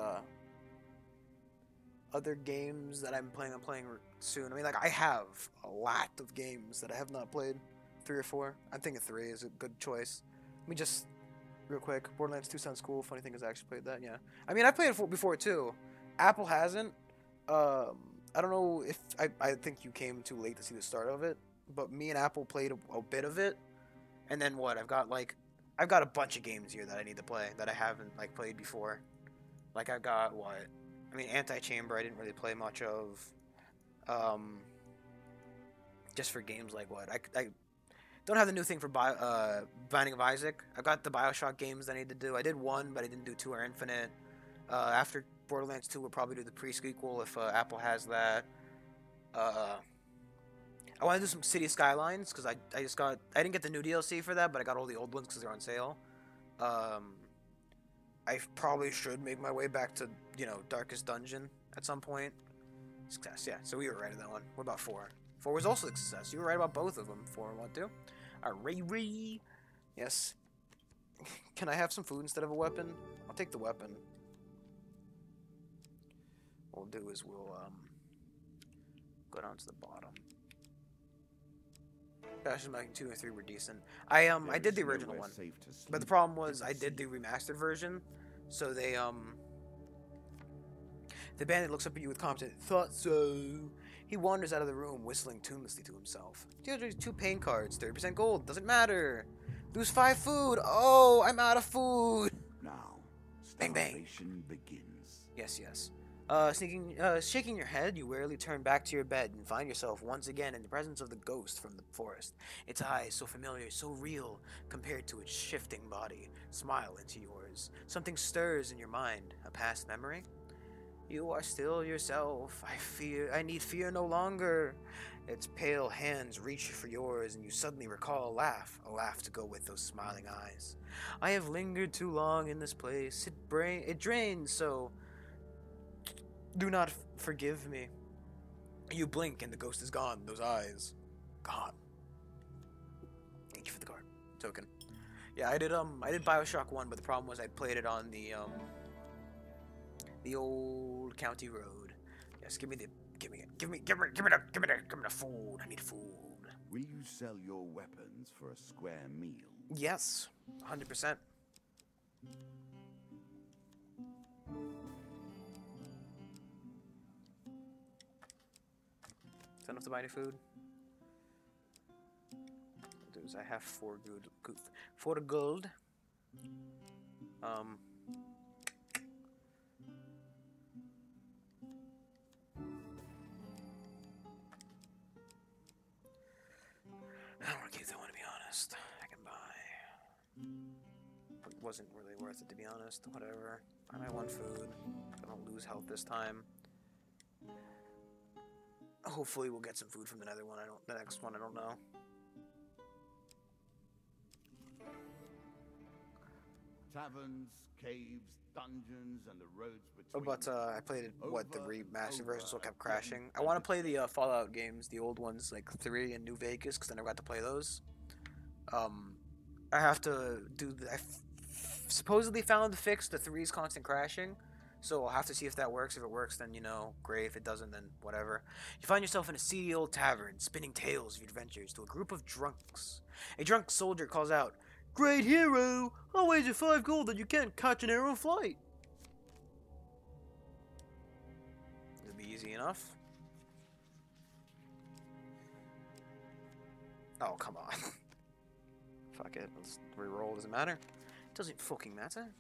other games that I'm planning on playing soon. I mean, like, I have a lot of games that I have not played. 3 or 4. I'm thinking 3 is a good choice. Let me just, real quick, Borderlands 2 sounds cool. Funny thing is I actually played that, yeah. I mean, I played it before too. Apple hasn't. I don't know if, I think you came too late to see the start of it, but me and Apple played a bit of it. And then what, I've got a bunch of games here that I need to play that I haven't, like, played before. Like, I've got, what? I mean, Anti-Chamber I didn't really play much of. Just for games like what? I don't have the new thing for Binding of Isaac. I've got the Bioshock games that I need to do. I did 1, but I didn't do 2 or Infinite. After Borderlands 2, we'll probably do the pre-sequel if Apple has that. I want to do some City Skylines, because I didn't get the new DLC for that, but I got all the old ones because they're on sale. I probably should make my way back to, you know, Darkest Dungeon at some point. Success, yeah, so we were right on that one. What about 4? 4 was also a success. You were right about both of them. 4 and 1, 2. Riri. Yes. Can I have some food instead of a weapon? I'll take the weapon. What we'll do is we'll go down to the bottom. Bastion Mike 2 and 3 were decent. I did the original one, but the problem was I did the remastered version, so they the bandit looks up at you with confidence. Thought so. He wanders out of the room, whistling tunelessly to himself. 2 pain cards, 30% gold. Doesn't matter. Lose 5 food. Oh, I'm out of food.
Now,
Bang, bang.
starvation begins.
Yes, yes. Shaking your head, you wearily turn back to your bed and find yourself once again in the presence of the ghost from the forest. Its eyes, so familiar, so real, compared to its shifting body, smile into yours. Something stirs in your mind, a past memory. You are still yourself. I need fear no longer. Its pale hands reach for yours, and you suddenly recall a laugh to go with those smiling eyes. I have lingered too long in this place. It drains, so do not forgive me. You blink and the ghost is gone. Those eyes, gone. Thank you for the card token. Yeah, I did BioShock 1, but the problem was I played it on the old county road. Yes, give me the food. I need food.
Will you sell your weapons for a square meal?
Yes, 100%. Is that enough to buy any food? What I'll do is I have 4 gold. wasn't really worth it, to be honest. Whatever. I might want food. I don't lose health this time. Hopefully we'll get some food from the nether one. The next one, I don't know.
Taverns, caves, dungeons, and the roads between.
But I played the remastered version, so it kept crashing. I want to play the Fallout games, the old ones, like 3 and New Vegas, because I never got to play those. I have to do. I supposedly found the fix to 3's constant crashing, so I'll have to see if that works. If it works, then great. If it doesn't, then whatever. You find yourself in a seedy old tavern, spinning tales of your adventures to a group of drunks. A drunk soldier calls out, "Great hero! I'll wager 5 gold that you can't catch an arrow in flight." It'll be easy enough. Oh, come on. Fuck it. Let's reroll. Doesn't matter. Doesn't fucking matter.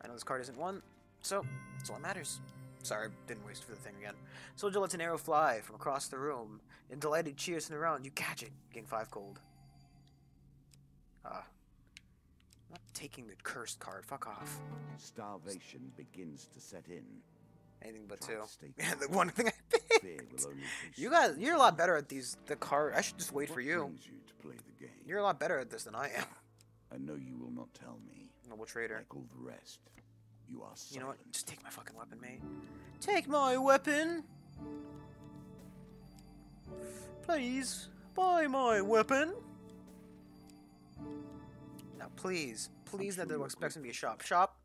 I know this card isn't one, so that's all that matters. Sorry, didn't waste for the thing again. Soldier lets an arrow fly from across the room. In delighted cheers from around, you catch it, gain 5 gold. I'm not taking the cursed card. Fuck off.
Starvation begins to set in.
Anything but
Try
2.
to stay
And the
calm.
one thing I
Fear
picked.
will only taste
You're a lot better at the card. I should just wait for
What
you.
brings you to play the game?
You're a lot better at this than I am.
I know you will not tell me.
Noble trader.
Like all the rest, you are silent.
You know what? Just take my fucking weapon, mate. Take my weapon! Please, buy my weapon! Now, please, that they'll expect to be a shop. Shop?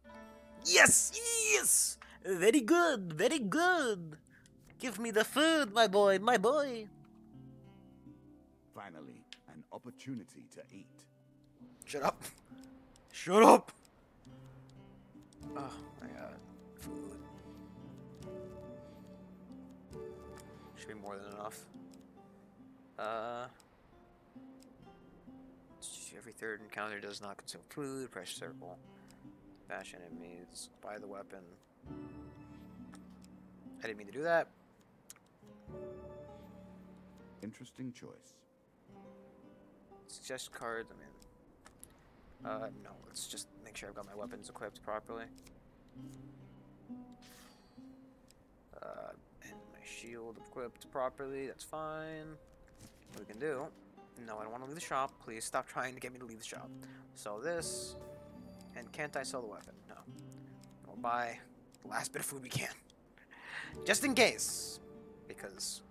Yes! Yes! Very good, very good! Give me the food, my boy, my boy!
Finally, an opportunity to eat.
Shut up! Shut up! Oh my god. Food. Should be more than enough. Every third encounter does not consume food. Press circle. Bash enemies. Buy the weapon. I didn't mean to do that.
Interesting choice.
Suggest cards, no, let's just make sure I've got my weapons equipped properly. And my shield equipped properly, that's fine. What we can do... No, I don't want to leave the shop. Please stop trying to get me to leave the shop. Sell this. And can't I sell the weapon? No. We'll buy the last bit of food we can. Just in case. Because...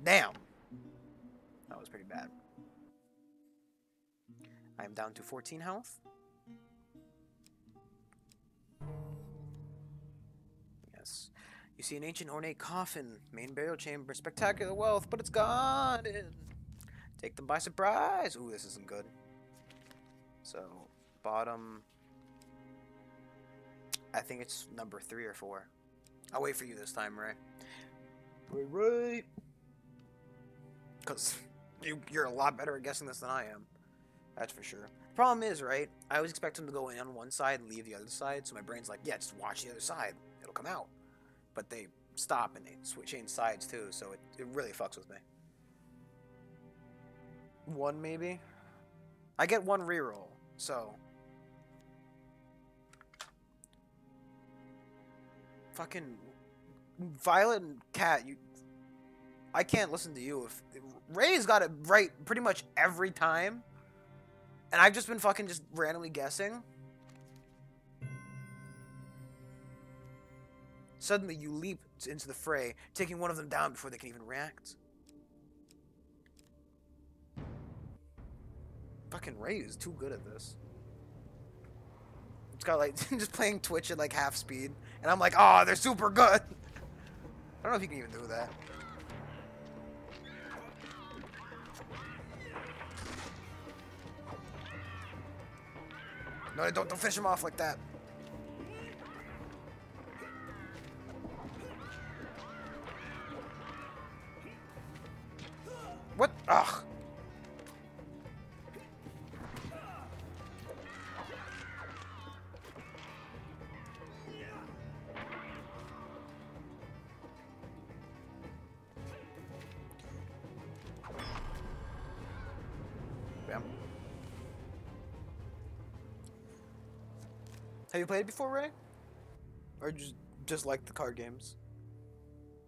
Damn! That was pretty bad. I am down to 14 health. Yes. You see an ancient ornate coffin. Main burial chamber. Spectacular wealth, but it's gone. Take them by surprise. Ooh, this isn't good. So, bottom... I think it's number 3 or 4. I'll wait for you this time, Ray. Ray! Because you're a lot better at guessing this than I am. That's for sure. Problem is, right, I always expect him to go in on one side and leave the other side, so my brain's like, yeah, just watch the other side. It'll come out. But they stop and they change sides too, so it really fucks with me. 1 maybe? I get 1 reroll, so... Fucking... Violet and Cat, I can't listen to you if... Ray's got it right pretty much every time. And I've just been fucking just randomly guessing. Suddenly you leap into the fray, taking one of them down before they can even react. Fucking Ray is too good at this. It's got like, just playing Twitch at like half speed. And I'm like, oh, they're super good. I don't know if you can even do that. No, don't finish him off like that. What? Ugh. Bam. Have you played it before, Ray? Or just like the card games?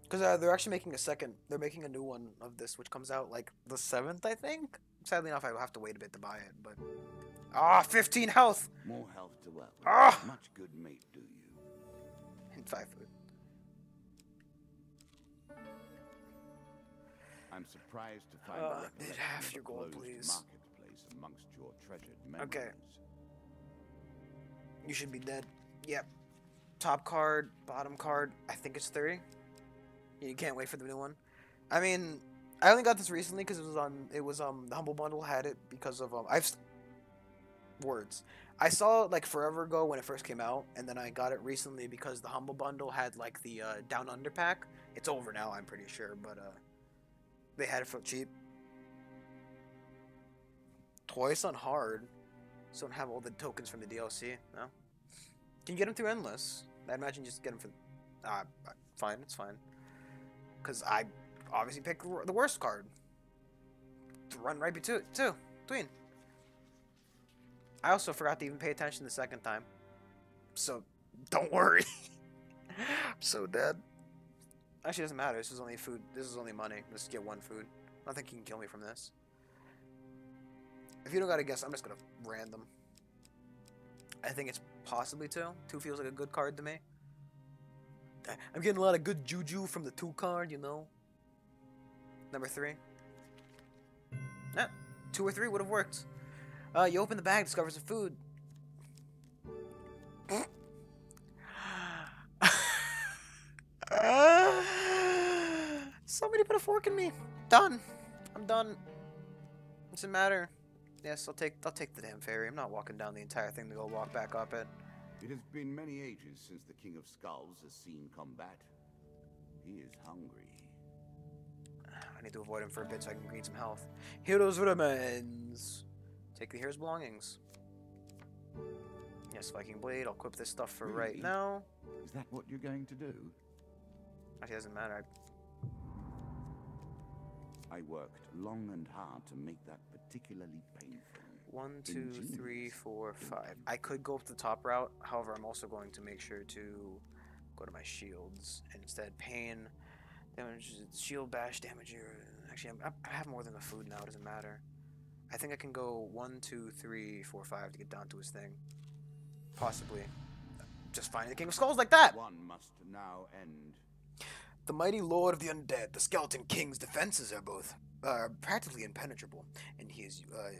Because they're actually making a second. They're making a new one of this, which comes out like the 7th, I think. Sadly enough, I will have to wait a bit to buy it, but 15 health.
More health to work with.
Ah!
Much good mate, do you?
And 5 food.
I'm surprised to find a
bid half
recollection
your
of a
gold,
closed
please.
marketplace amongst your treasured memories.
Okay. You should be dead. Yep. Top card, bottom card. I think it's 30. You can't wait for the new one. I mean, I only got this recently because it was the Humble Bundle had it because of words. I saw it like forever ago when it first came out, and then I got it recently because the Humble Bundle had like the Down Under pack. It's over now, I'm pretty sure, but they had it for cheap. Twice on hard. So don't have all the tokens from the DLC. No. Can you get them through endless? I imagine just get them for. Fine, it's fine. Because I obviously picked the worst card. To run right between. I also forgot to even pay attention the second time. So, don't worry. I'm so dead. Actually, it doesn't matter. This is only food. This is only money. Let's get 1 food. Nothing can kill me from this. If you don't gotta guess, I'm just gonna random. I think it's possibly 2. 2 feels like a good card to me. I'm getting a lot of good juju from the 2 card, you know. Number 3. Nah, 2 or 3 would have worked. You open the bag, discover some food. Somebody put a fork in me. Done. I'm done. Doesn't matter. Yes, I'll take the damn ferry. I'm not walking down the entire thing to go walk back up it.
It has been many ages since the King of Skulls has seen combat. He is hungry.
I need to avoid him for a bit so I can gain some health. Heroes remains. Take the hero's belongings. Yes, Viking Blade. I'll equip this stuff for
Really?
right now.
Is that what you're going to do?
Actually, it doesn't matter.
I worked long and hard to make that particularly painful.
1, 2, 3, 4, 5. I could go up the top route. However, I'm also going to make sure to go to my shields and instead pain damage, shield bash damage. Actually, I have more than the food now. It doesn't matter. I think I can go 1, 2, 3, 4, 5 to get down to his thing. Possibly. Just finding the King of Skulls like that.
One must now end.
The mighty lord of the undead, the Skeleton King's defenses are practically impenetrable, and he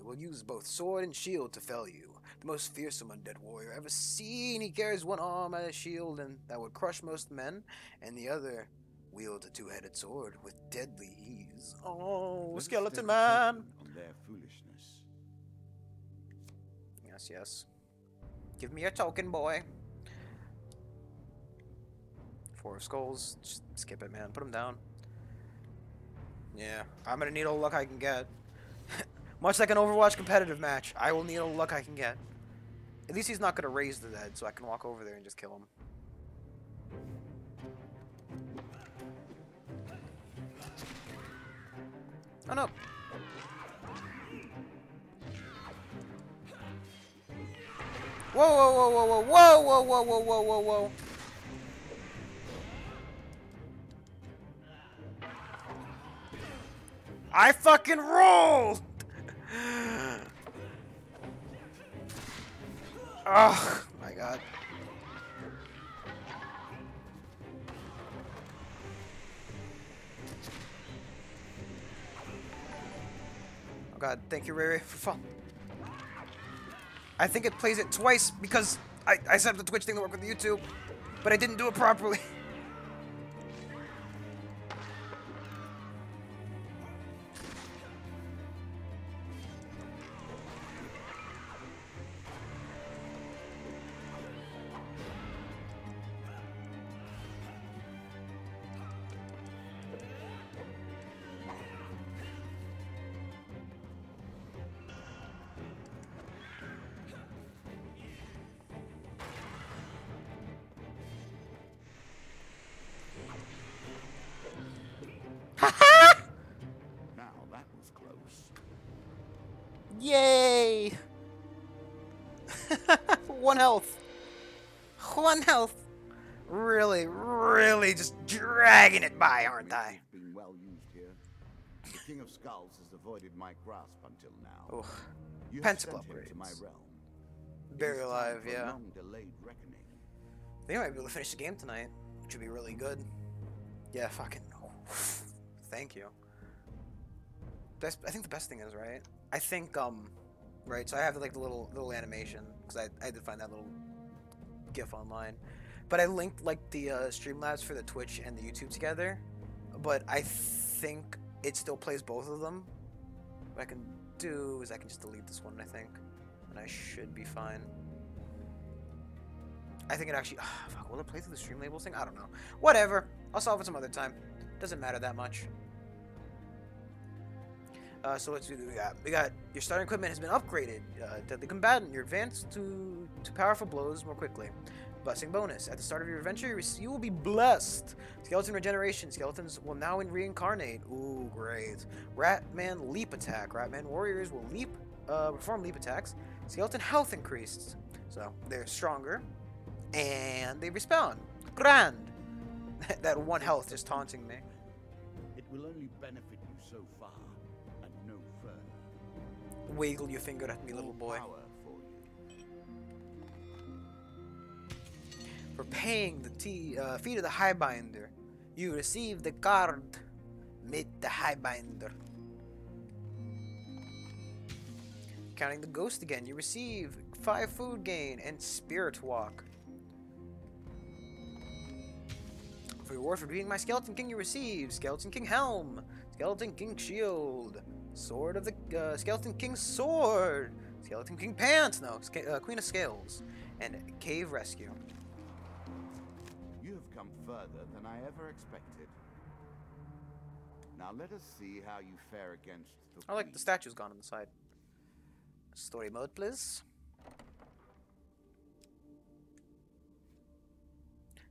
will use both sword and shield to fell you. The most fearsome undead warrior ever seen. He carries one arm as a shield, and that would crush most men, and the other wields a 2-headed sword with deadly ease. Oh,
Let us
Skeleton
take a
Man!
token on their foolishness.
Yes, yes. Give me your token, boy. 4 of Skulls. Just skip it, man. Put him down. Yeah, I'm gonna need all the luck I can get. Much like an Overwatch competitive match, I will need all the luck I can get. At least he's not gonna raise the dead, so I can walk over there and just kill him. Oh no! Whoa, whoa, whoa, whoa, whoa, whoa, whoa, whoa, whoa, whoa, whoa. I fucking rolled! Oh my god. Oh god, thank you, Ray Ray, for fun. I think it plays it twice because I set up the Twitch thing to work with the YouTube, but I didn't do it properly.
Now that was close.
Yay! 1 health. 1 health. Really, really just dragging it by, aren't I?
It's been well used here. The King of Skulls has avoided my grasp until now.
Oh,
You have
pentacle
sent him to my
upgrades.
realm. It
Very
is time
alive,
for a
yeah.
long-delayed reckoning.
They might be able to finish the game tonight, which would be really good. Yeah, fucking. Thank you. I think the best thing is, right? I think right. So I have like the little animation because I did find that little GIF online, but I linked like the Streamlabs for the Twitch and the YouTube together. But I think it still plays both of them. What I can do is I can just delete this one, I think, and I should be fine. I think it actually... fuck, will it play through the stream labels thing? I don't know. Whatever. I'll solve it some other time. Doesn't matter that much. So let's do what we got. Your starting equipment has been upgraded. Deadly Combatant. You're advanced to powerful blows more quickly. Blessing bonus. At the start of your adventure, you will be blessed. Skeleton regeneration. Skeletons will now reincarnate. Ooh, great. Ratman leap attack. Ratman warriors will perform leap attacks. Skeleton health increased. So they're stronger. And they respawn. Grand! That 1 health is taunting me.
It will only benefit you so far, and no further.
Wiggle your finger at me, little boy.
Power for you.
For paying the fee to the Highbinder, you receive the card. Meet the Highbinder. Counting the ghost again, you receive 5 food gain and Spirit Walk. For reward for beating my Skeleton King, you receive Skeleton King Helm, Skeleton King Shield, Sword of the Skeleton King Sword, Skeleton King Pants, Queen of Scales, and Cave Rescue.
You have come further than I ever expected. Now let us see how you fare against the
I like the
Queen.
statue's gone on the side. Story mode, please.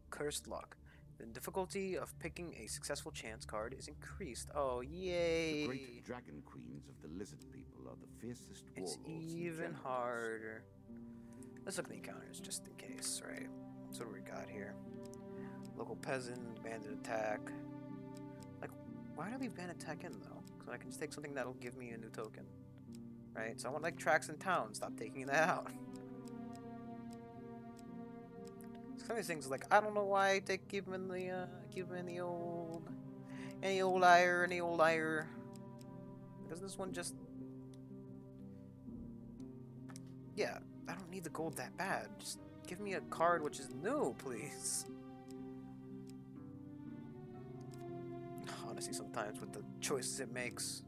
Cursed Luck. The difficulty of picking a successful chance card is increased. Oh, yay!
The great dragon queens of the lizard people are the fiercest
It's
warlords and
even
generals.
harder. Let's look at the encounters just in case, right? So what do we got here? Local peasant, bandit attack. Like, why do I leave bandit attack in though? Because I can just take something that'll give me a new token, right? So I want like tracks in town. Stop taking that out. Some of these things like I don't know why they keep them in the old any old ire. Doesn't this one just yeah, I don't need the gold that bad. Just give me a card which is new, please. Honestly, sometimes with the choices it makes.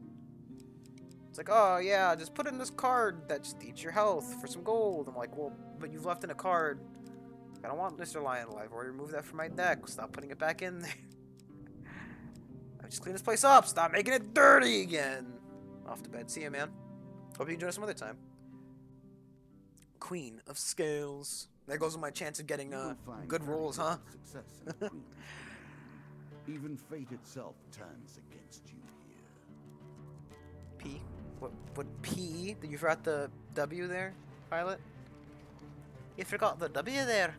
It's like, oh yeah, just put in this card that just eats your health for some gold. I'm like, well, but you've left in a card. I don't want Mr. Lion alive. Already removed that from my deck. Stop putting it back in there. I just clean this place up. Stop making it dirty again. Off to bed. See ya, man. Hope you can join us some other time. Queen of Scales. There goes my chance of getting
You will find
good
very
rolls,
little
huh?
Success in the Queen. Even fate itself turns against you here.
P. What P? Did you forgot the W there, Pilot? You forgot the W there.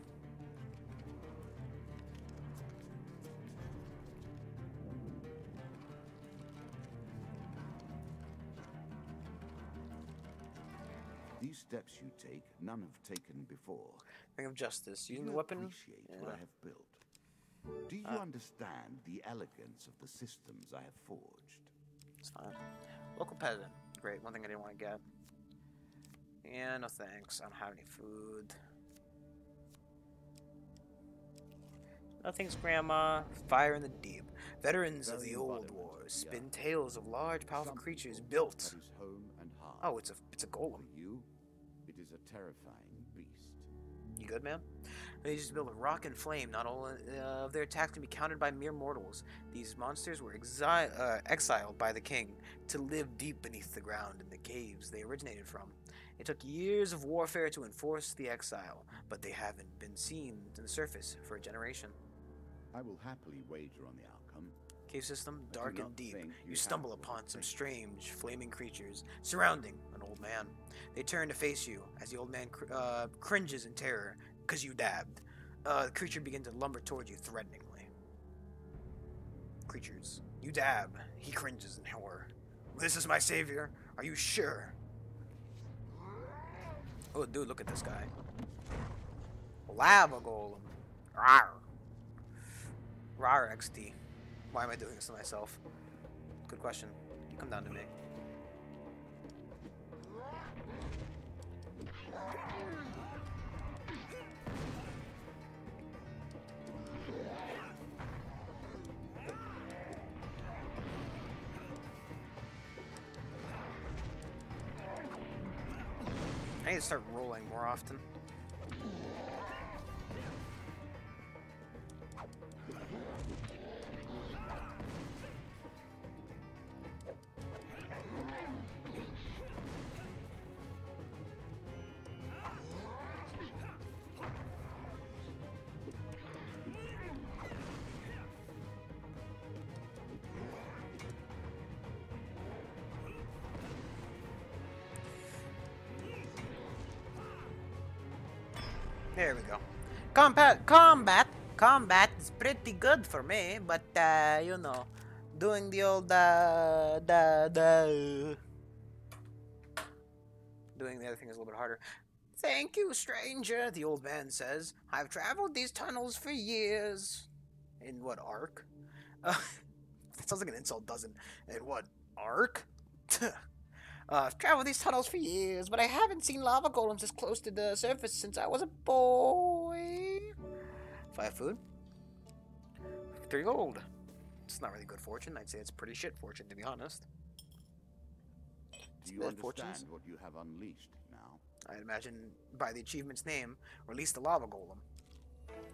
These steps you take, none have taken before.
Ring of Justice.
Do
Using
you
the weapon.
appreciate what I have built? Do you understand the elegance of the systems I have forged?
It's fine. Local peasant. Great. One thing I didn't want to get. Yeah, no thanks. I don't have any food. No thanks, Grandma. Fire in the deep. Veterans of the old wars spin tales of large, powerful
Some
creatures
people,
built.
that is home and heart.
Oh, it's a golem.
For you, it is a terrifying beast.
You good, man? They just build a rock and flame. Not all of their attacks can be countered by mere mortals. These monsters were exiled by the king to live deep beneath the ground in the caves they originated from. It took years of warfare to enforce the exile, but they haven't been seen to the surface for a generation.
I will happily wager on the outcome.
Cave system,
do
dark
not
and deep.
think
You
you
stumble
have
upon
what it
some
takes.
strange, flaming creatures surrounding an old man. They turn to face you as the old man cringes in terror because you dabbed. The creature begins to lumber towards you threateningly. Creatures. You dab. He cringes in horror. This is my savior. Are you sure? Oh, dude, look at this guy. Lava golem. Rawr. Rawr XD. Why am I doing this to myself? Good question. You come down to me. I need to start rolling more often. There we go.
Combat is pretty good for me, but you know, doing the old
Doing the other thing is a little bit harder. Thank you, stranger, the old man says. I've traveled these tunnels for years. In what arc? That sounds like an insult, doesn't it? In what arc? I've traveled these tunnels for years, but I haven't seen lava golems this close to the surface since I was a boy. 5 food. 3 gold. It's not really good fortune. I'd say it's pretty shit fortune, to be honest.
Do you understand what you have unleashed now?
I'd imagine by the achievement's name, release the lava golem.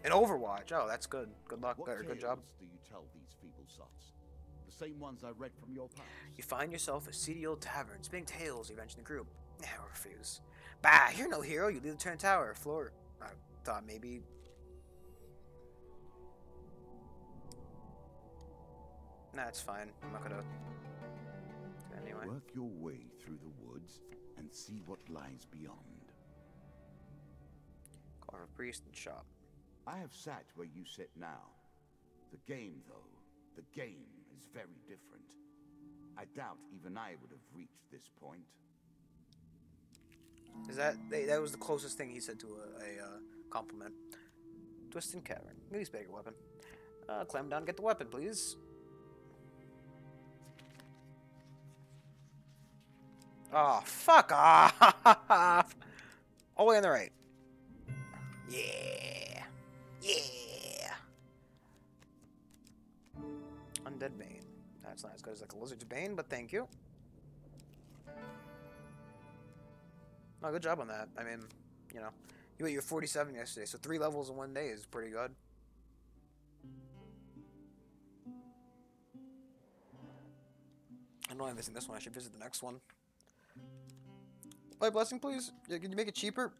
An Overwatch. Oh, that's good. Good luck.
What
Or good job.
tales do you tell these feeble sots? The same ones I read from your past.
You find yourself a seedy old tavern, spinning tales you mention the group. I refuse. Bah, you're no hero. You leave the turn tower. Floor. I thought maybe. Nah, it's fine. I'm not gonna. Anyway.
Work your way through the woods and see what lies beyond.
Call for priest and shop.
I have sat where you sit now. The game, though, the game is very different. I doubt even I would have reached this point.
Is that was the closest thing he said to a compliment? Twisted Cavern. Maybe better weapon. Climb down and get the weapon, please. Oh, fuck off! All the way on the right. Yeah. Yeah. Undead Bane. That's not as good as like a Lizard's Bane, but thank you. Oh, good job on that. I mean, you know, you were 47 yesterday, so 3 levels in 1 day is pretty good. I know I'm missing this one. I should visit the next one. Light blessing, please. Yeah, can you make it cheaper?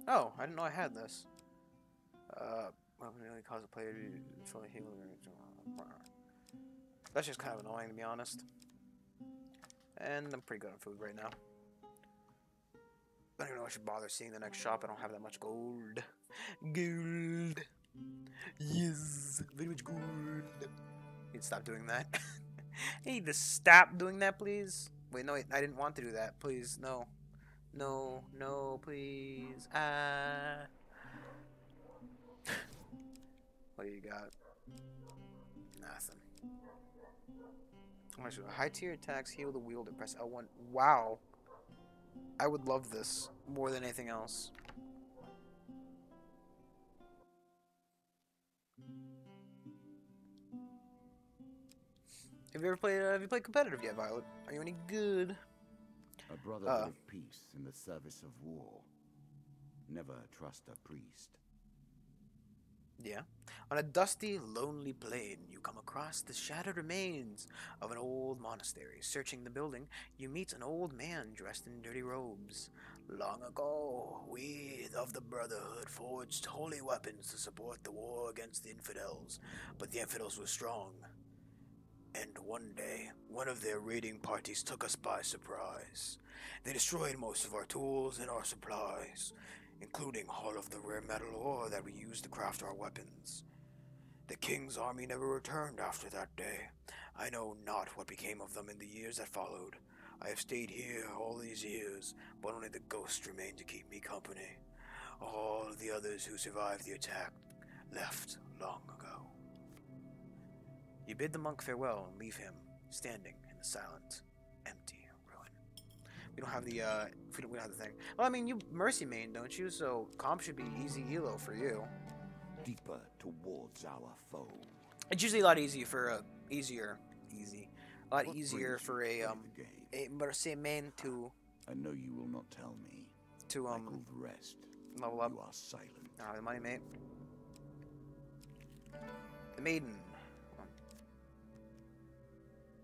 Oh, I didn't know I had this. Well, it really cause a player to fully heal. That's just kind of annoying, to be honest. And I'm pretty good on food right now. I don't even know if I should bother seeing the next shop. I don't have that much gold. Gold. Yes. Very much gold. Need to stop doing that. I need to stop doing that, please. Wait, no, wait, I didn't want to do that. Please, no. No, no, please. What do you got? Nothing. Actually, high tier attacks heal the wielder. Press L1. Wow. I would love this more than anything else. Have you played competitive yet, Violet? Are you any good?
A brotherhood of peace in the service of war. Never trust a priest.
Yeah. On a dusty, lonely plain, you come across the shattered remains of an old monastery. Searching the building, you meet an old man dressed in dirty robes. Long ago, we of the Brotherhood forged holy weapons to support the war against the infidels. But the infidels were strong And one day, one of their raiding parties took us by surprise. They destroyed most of our tools and our supplies, including all of the rare metal ore that we used to craft our weapons. The king's army never returned after that day. I know not what became of them in the years that followed. I have stayed here all these years, but only the ghosts remain to keep me company. All of the others who survived the attack left long ago. You bid the monk farewell and leave him standing in the silent, empty ruin. We don't have the we don't have the thing. Well, I mean, you mercy main, don't you? So comp should be easy elo for you.
Deeper towards our foe.
It's usually a lot easier for a a lot
What
easier
brings
for
you
a
to the game?
mercy main to
I know you will not tell me. Like all the rest,
level up.
you are silent.
The money, mate. The maiden. Come on.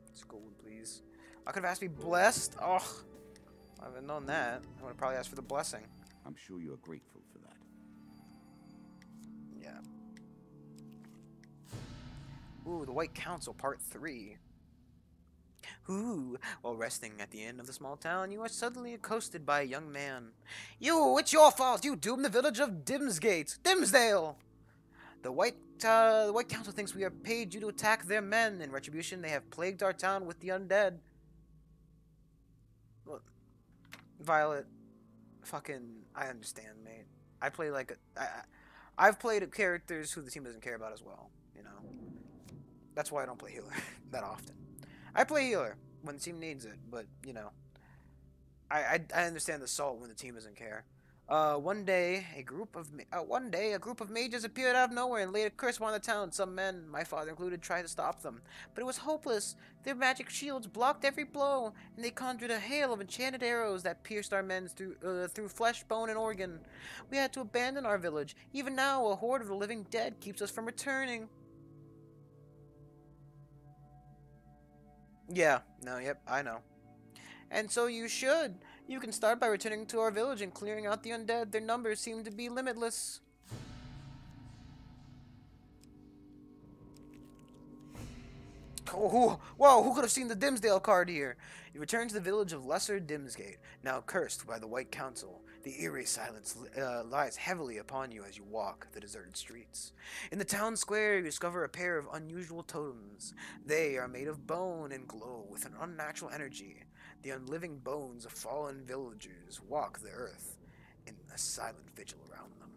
Let's go, please. I could have asked to be blessed. Oh, I haven't known that. I would have probably asked for the blessing.
I'm sure you are grateful for that.
Yeah. Ooh, the White Council, Part 3. Ooh, while resting at the end of the small town, you are suddenly accosted by a young man. You, it's your fault! You doomed the village of Dimsdale! The White Council thinks we have paid you to attack their men. In retribution, they have plagued our town with the undead. Look, Violet, fucking, I understand, mate. I play like I've played characters who the team doesn't care about as well, you know. That's why I don't play healer that often. I play healer when the team needs it, but you know, I understand the salt when the team doesn't care. One day a group of mages appeared out of nowhere and laid a curse upon the town. Some men, my father included, tried to stop them, but it was hopeless. Their magic shields blocked every blow, and they conjured a hail of enchanted arrows that pierced our men through flesh, bone, and organ. We had to abandon our village. Even now, a horde of the living dead keeps us from returning. Yeah, no, yep, I know. And so you should. You can start by returning to our village and clearing out the undead. Their numbers seem to be limitless. Oh, whoa, who could have seen the Dimsdale card here? You return to the village of Lesser Dimsgate, now cursed by the White Council. The eerie silence lies heavily upon you as you walk the deserted streets. In the town square, you discover a pair of unusual totems. They are made of bone and glow with an unnatural energy. The unliving bones of fallen villagers walk the earth in a silent vigil around them.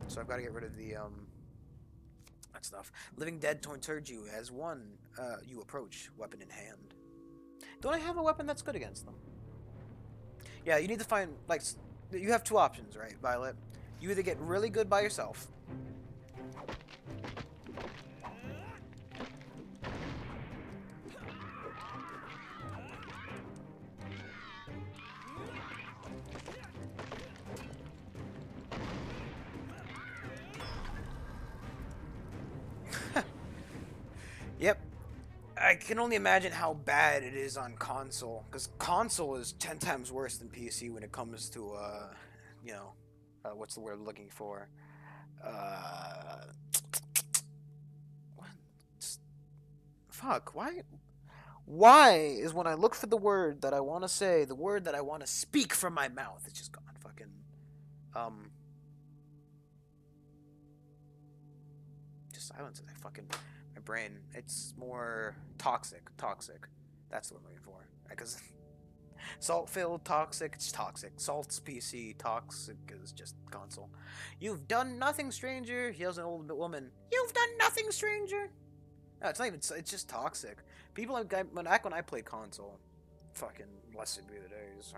So I've got to get rid of the, that stuff. Living dead torture you as one, you approach, weapon in hand. Don't I have a weapon that's good against them? Yeah, you need to find, like, you have two options, right, Violet? You either get really good by yourself. Yep. I can only imagine how bad it is on console, because console is 10 times worse than PC when it comes to, you know, what's the word I'm looking for? What? Fuck, why? Why is when I look for the word that I want to say, the word that I want to speak from my mouth, it's just gone. Fucking, just silence it. I fucking... brain. It's more toxic. That's what I'm looking for. Because salt-filled, toxic, it's toxic. Salt's PC, toxic is just console. You've done nothing, stranger, yells an old woman. You've done nothing, stranger. No, it's not even, it's just toxic. People, back when I played console, fucking blessed be the days.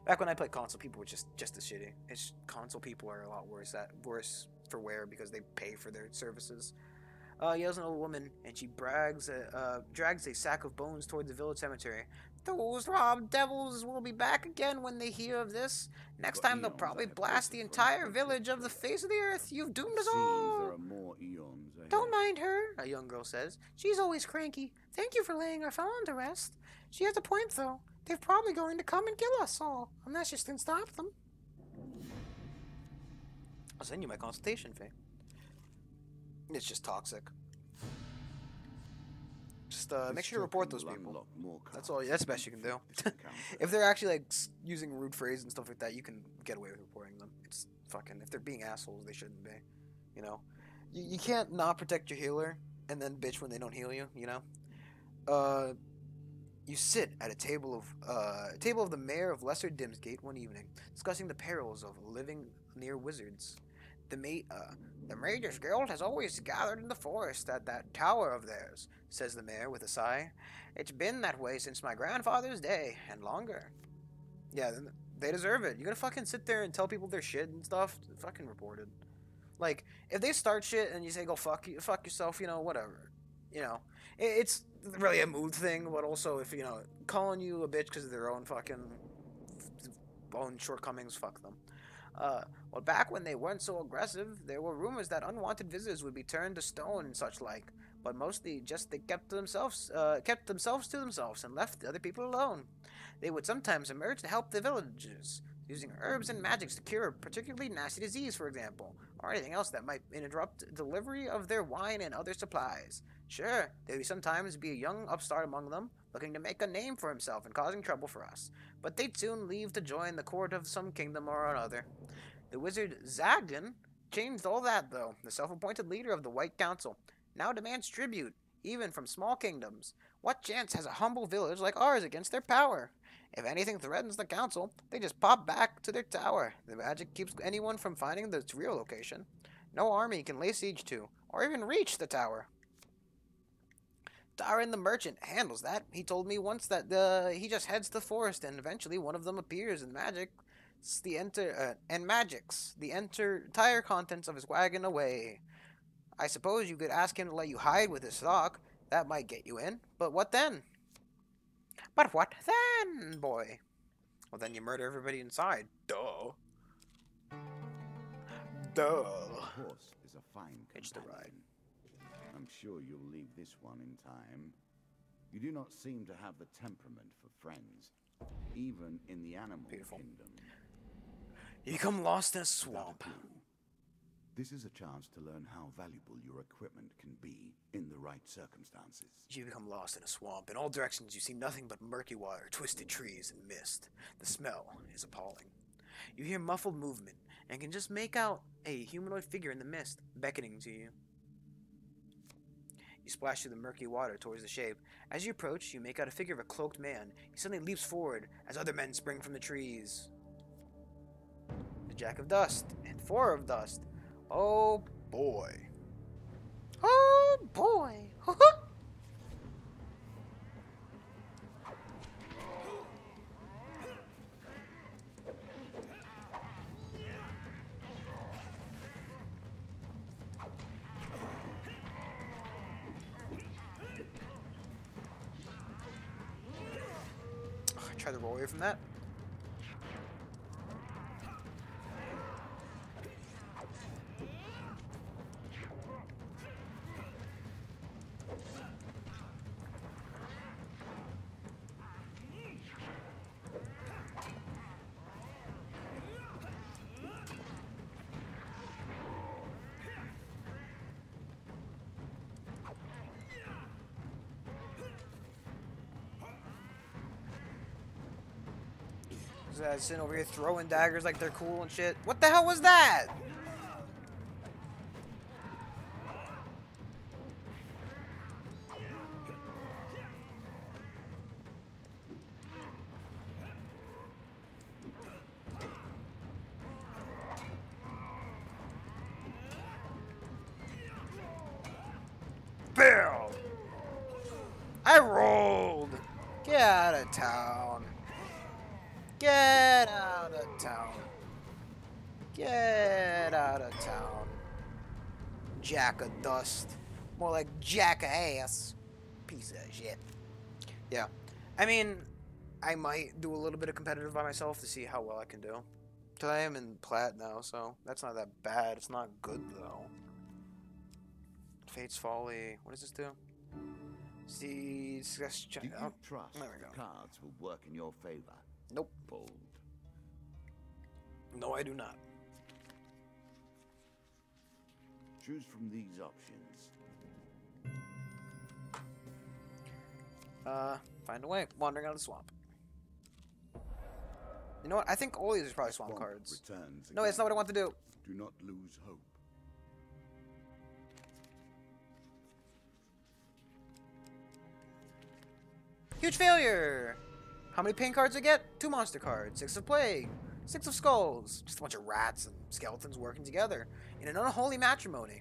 Back when I played console, people were just as shitty. It's console people are a lot worse for wear because they pay for their services. Yells an old woman, and she drags a sack of bones toward the village cemetery. Those robbed devils will be back again when they hear of this. Next time they'll probably blast the entire village of the face of the earth. You've doomed us all.
There are more eons ahead.
Don't mind her, a young girl says. She's always cranky. Thank you for laying our felon to rest. She has a point, though. They're probably going to come and kill us all, unless you can stop them. I'll send you my consultation fee. It's just toxic. Just
This
make sure to report
token
those
will
people.
unlock more
That's all.
cards
That's
in
the best you can do.
future encounters.
If they're actually like using rude phrases and stuff like that, you can get away with reporting them. It's fucking. If they're being assholes, they shouldn't be. You know, you can't not protect your healer and then bitch when they don't heal you. You know. You sit at a table of the mayor of Lesser Dimsgate one evening, discussing the perils of living near wizards. The Mage's Guild has always gathered in the forest at that tower of theirs, says the mayor with a sigh. It's been that way since my grandfather's day, and longer. Yeah, they deserve it. You gotta fucking sit there and tell people their shit and stuff. Fucking reported. Like, if they start shit and you say go fuck yourself, you know, whatever. You know, it's really a mood thing, but also if, you know, calling you a bitch because of their own fucking own shortcomings, fuck them. Well, back when they weren't so aggressive, there were rumors that unwanted visitors would be turned to stone and such like, but mostly just they kept themselves to themselves and left the other people alone. They would sometimes emerge to help the villagers, using herbs and magics to cure a particularly nasty disease, for example, or anything else that might interrupt delivery of their wine and other supplies. Sure, there would sometimes be a young upstart among them, looking to make a name for himself and causing trouble for us, but they'd soon leave to join the court of some kingdom or another. The wizard Zagden changed all that, though. The self-appointed leader of the White Council now demands tribute, even from small kingdoms. What chance has a humble village like ours against their power? If anything threatens the council, they just pop back to their tower. The magic keeps anyone from finding its real location. No army can lay siege to, or even reach the tower. Darren the merchant handles that. He told me once that he just heads to the forest, and eventually one of them appears and magics the entire contents of his wagon away. I suppose you could ask him to let you hide with his stock. That might get you in. But what then? But what then, boy? Well, then you murder everybody inside. Duh.
The horse is a fine
Hitch the ride.
companion. I'm sure you'll leave this one in time. You do not seem to have the temperament for friends, even in the animal
Beautiful.
kingdom.
You become lost in a
Without a
swamp.
clue. This is a chance to learn how valuable your equipment can be in the right circumstances.
You become lost in a swamp. In all directions, you see nothing but murky water, twisted trees, and mist. The smell is appalling. You hear muffled movement and can just make out a humanoid figure in the mist beckoning to you. You splash through the murky water towards the shape. As you approach, you make out a figure of a cloaked man. He suddenly leaps forward as other men spring from the trees. The Jack of Dust and Four of Dust. Oh boy.
Oh boy.
Try to roll away from that. Sitting over here throwing daggers like they're cool and shit. What the hell was that? Bill! I rolled! Get out of town. Get out of town. Get out of town. Jack of dust. More like jack of ass. Piece of shit. Yeah. I mean, I might do a little bit of competitive by myself to see how well I can do. Because I am in plat now, so that's not that bad. It's not good, though. Fate's Folly. What does this do? See,
Do you trust
there we
the
go.
cards will work in your favor?
Nope.
Bold.
No, I do not.
Choose from these options.
Find a way. Wandering out of the swamp. You know what? I think all these are probably swamp cards. No, that's not what I want to do.
Do not lose hope.
Huge failure! How many pain cards I get? 2 monster cards, 6 of plague, 6 of skulls. Just a bunch of rats and skeletons working together in an unholy matrimony.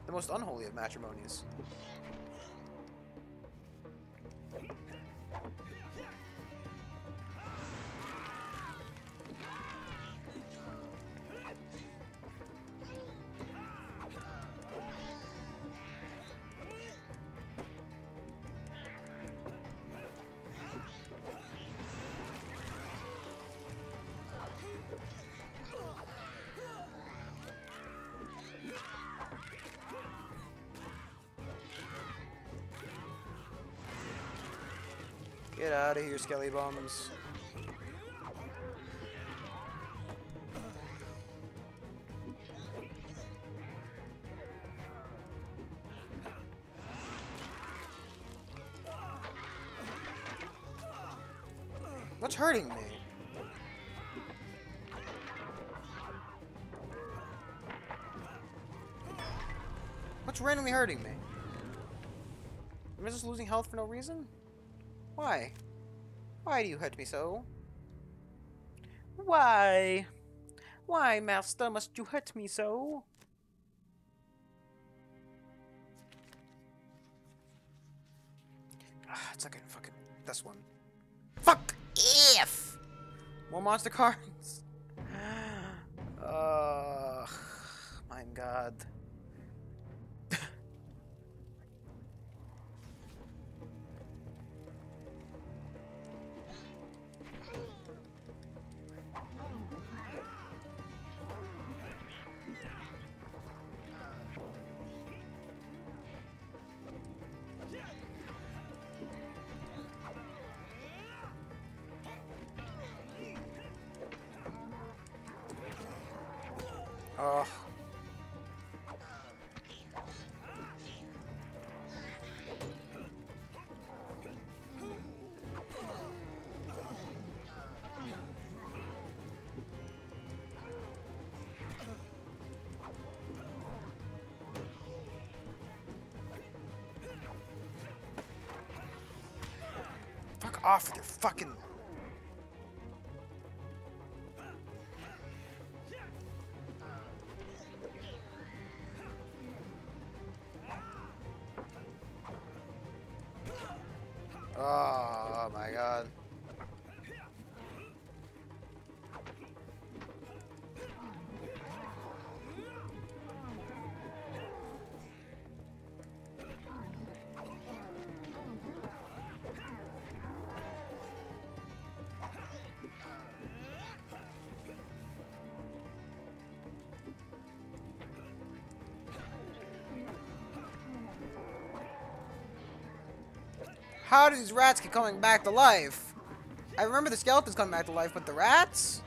The most unholy of matrimonies. Get out of here, skelly bums. What's hurting me? What's randomly hurting me? Am I just losing health for no reason? Why? Why do you hurt me so? Why? Why, master, must you hurt me so? It's not gonna fucking... this one. Fuck! If! More monster cards! My god. Oh. Fuck off with your fucking... Oh my god. How do these rats keep coming back to life? I remember the skeletons coming back to life, but the rats?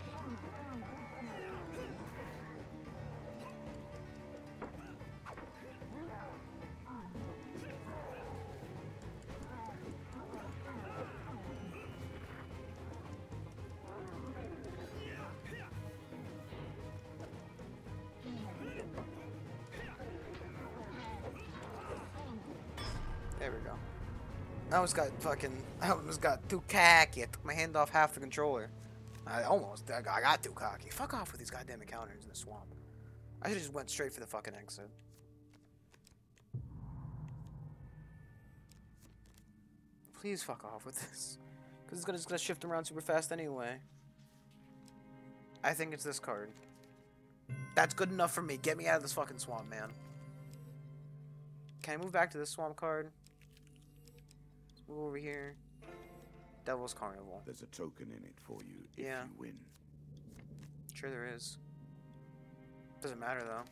There we go. I almost got too cocky. I took my hand off half the controller. I got too cocky. Fuck off with these goddamn encounters in the swamp. I should just went straight for the fucking exit. Please fuck off with this. Because it's just gonna shift around super fast anyway. I think it's this card. That's good enough for me. Get me out of this fucking swamp, man. Can I move back to this swamp card? Move over here. Devil's Carnival.
There's a token in it for you if
Yeah.
you win.
Sure there is. Doesn't matter though.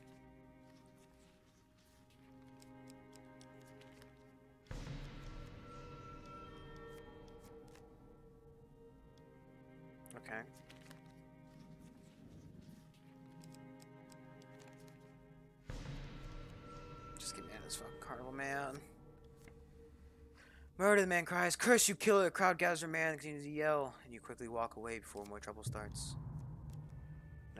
Okay. Just get me out of this fucking carnival, man. Murder, the man cries. Curse you, killer. The crowd gathers around and continues to yell, and you quickly walk away before more trouble starts.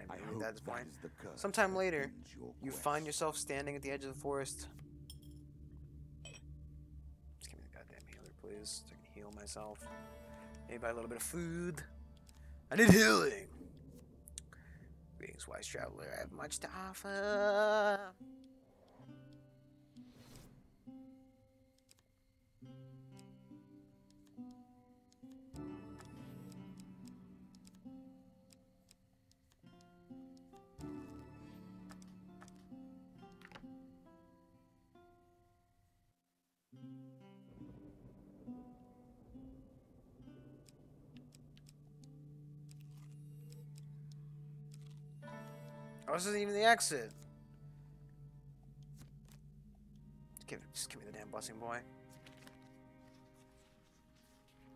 I
read
hope
that at this point.
is the curse
Sometime
that
later,
ends your
you
quest.
find yourself standing at the edge of the forest. Just give me the goddamn healer, please, so I can heal myself. Maybe buy a little bit of food. I need healing. Greetings, wise traveler. I have much to offer. Oh, this isn't even the exit. Just give me the damn busing boy.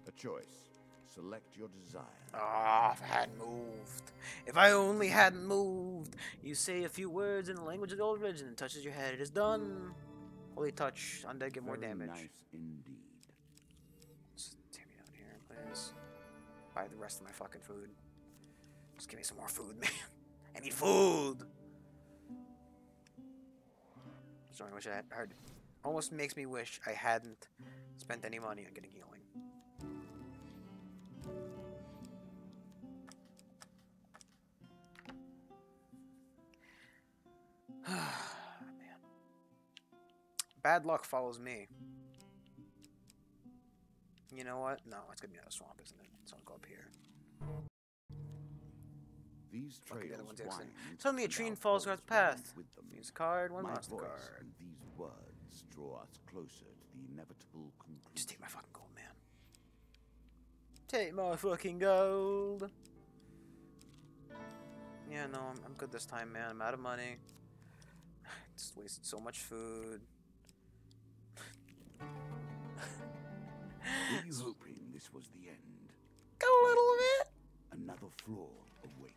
A choice. Select your desire.
Ah, if I hadn't moved. If I only hadn't moved. You say a few words in the language of the old religion and touches your head. It is done. Holy touch. Undead get more
Very
damage.
Nice indeed.
Just take me down here, please. Buy the rest of my fucking food. Just give me some more food, man. I need food. Sorry, I wish I had heard. Almost makes me wish I hadn't spent any money on getting healing. Man. Bad luck follows me. You know what? No, it's gonna be another swamp, isn't it? So I'll go up here.
These
Fuck the other
trails
one's exit.
wind,
Suddenly a
and
tree
our
falls across the
foes
path.
wind with them.
Use a card, one
My
monster
voice
card.
and these words draw us closer to the inevitable conclusion.
Just take my fucking gold, man. Take my fucking gold. Yeah, no, I'm good this time, man. I'm out of money. Just wasted so much food.
Were you hoping this was the end?
Got a little of it.
Another floor awaits.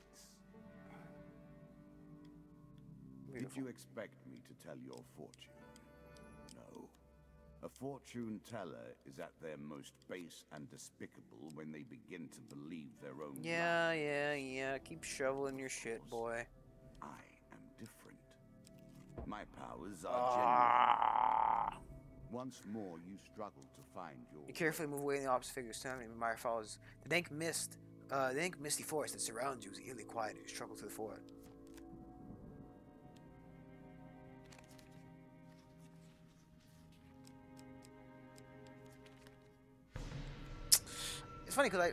Did
Beautiful.
you expect me to tell your fortune? No. A fortune teller is at their most base and despicable when they begin to believe their own
Yeah,
lies.
yeah. Keep shoveling your shit, boy.
I am different. My powers are
Ah.
genuine. Once more, you struggle to find your
You carefully move away in the opposite figure, standing Meyer follows. The dank misty forest that surrounds you is eerily quiet as you struggle through the forest. It's funny because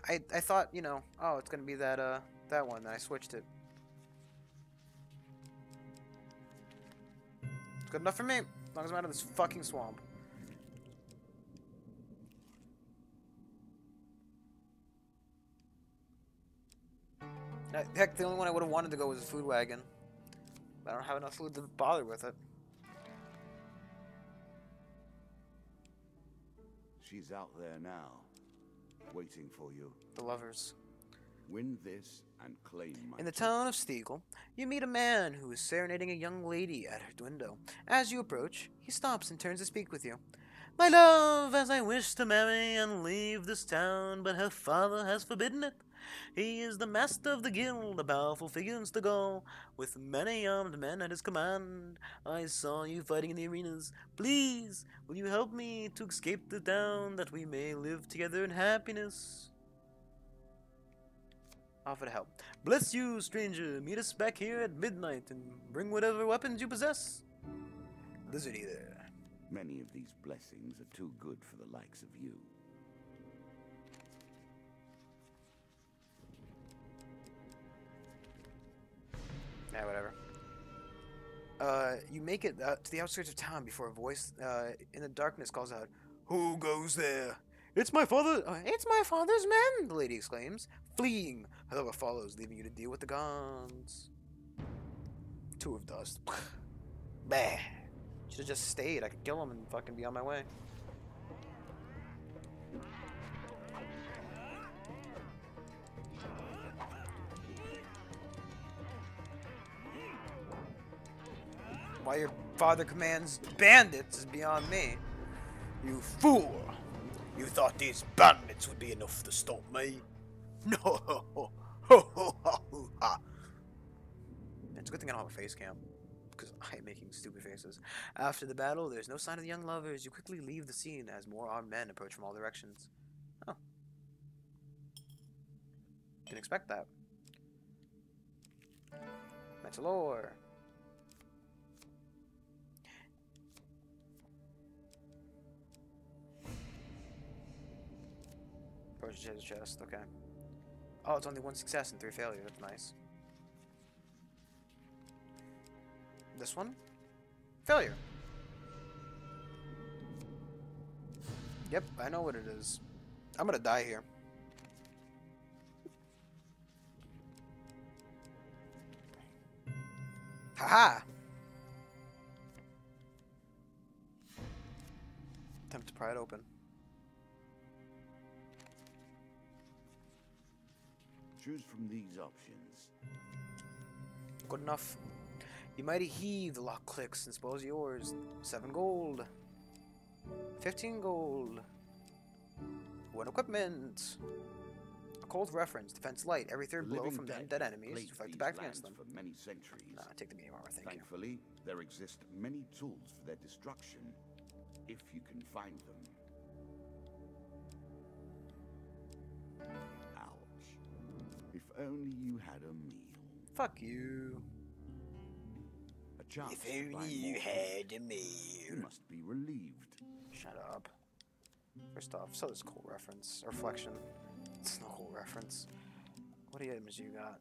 I thought, you know, oh, it's gonna be that that one, then I switched it. It's good enough for me, as long as I'm out of this fucking swamp. Heck, the only one I would have wanted to go was a food wagon. But I don't have enough food to bother with it.
She's out there now, waiting for you.
The lovers.
Win this and claim my
In the
token.
town of Stiegel, you meet a man who is serenading a young lady at her window. As you approach, he stops and turns to speak with you. My love, as I wish to marry and leave this town, but her father has forbidden it. He is the master of the guild, a powerful figure in Stegall, with many armed men at his command. I saw you fighting in the arenas. Please, will you help me to escape the town, that we may live together in happiness? Offer to help. Bless you, stranger. Meet us back here at midnight and bring whatever weapons you possess. Lizard Eater.
Many of these blessings are too good for the likes of you.
Yeah, whatever. You make it to the outskirts of town before a voice in the darkness calls out, "Who goes there?" It's my father. It's my father's men, the lady exclaims, fleeing. Her lover follows, leaving you to deal with the guns. Two of dust. Bah. Should have just stayed. I could kill him and fucking be on my way. Why your father commands bandits is beyond me. You fool! You thought these bandits would be enough to stop me? No! It's a good thing I don't have a face cam, because I am making stupid faces. After the battle, there's no sign of the young lovers. You quickly leave the scene as more armed men approach from all directions. Oh. Didn't expect that. Metalore. Approach the chest, okay. Oh, it's only 1 success and 3 failures, that's nice. This one? Failure. Yep, I know what it is. I'm gonna die here. Haha! Time to pry it open.
Choose from these options.
Good enough. You mighty heave, the lock clicks and suppose yours. 7 gold. 15 gold. 1 equipment. A cold reference. Defense light. Every third blow from dead enemies. You fight back against them.
For many centuries.
Nah, take the game armor, thank you.
Thankfully, there exist many tools for their destruction, if you can find them. Ouch. If only you had a meal.
Fuck you.
A chance
If
to find
only you
more.
had a
You
meal.
must be relieved.
Shut up. First off, so this cool reference. Reflection. It's no cool reference. What items you got?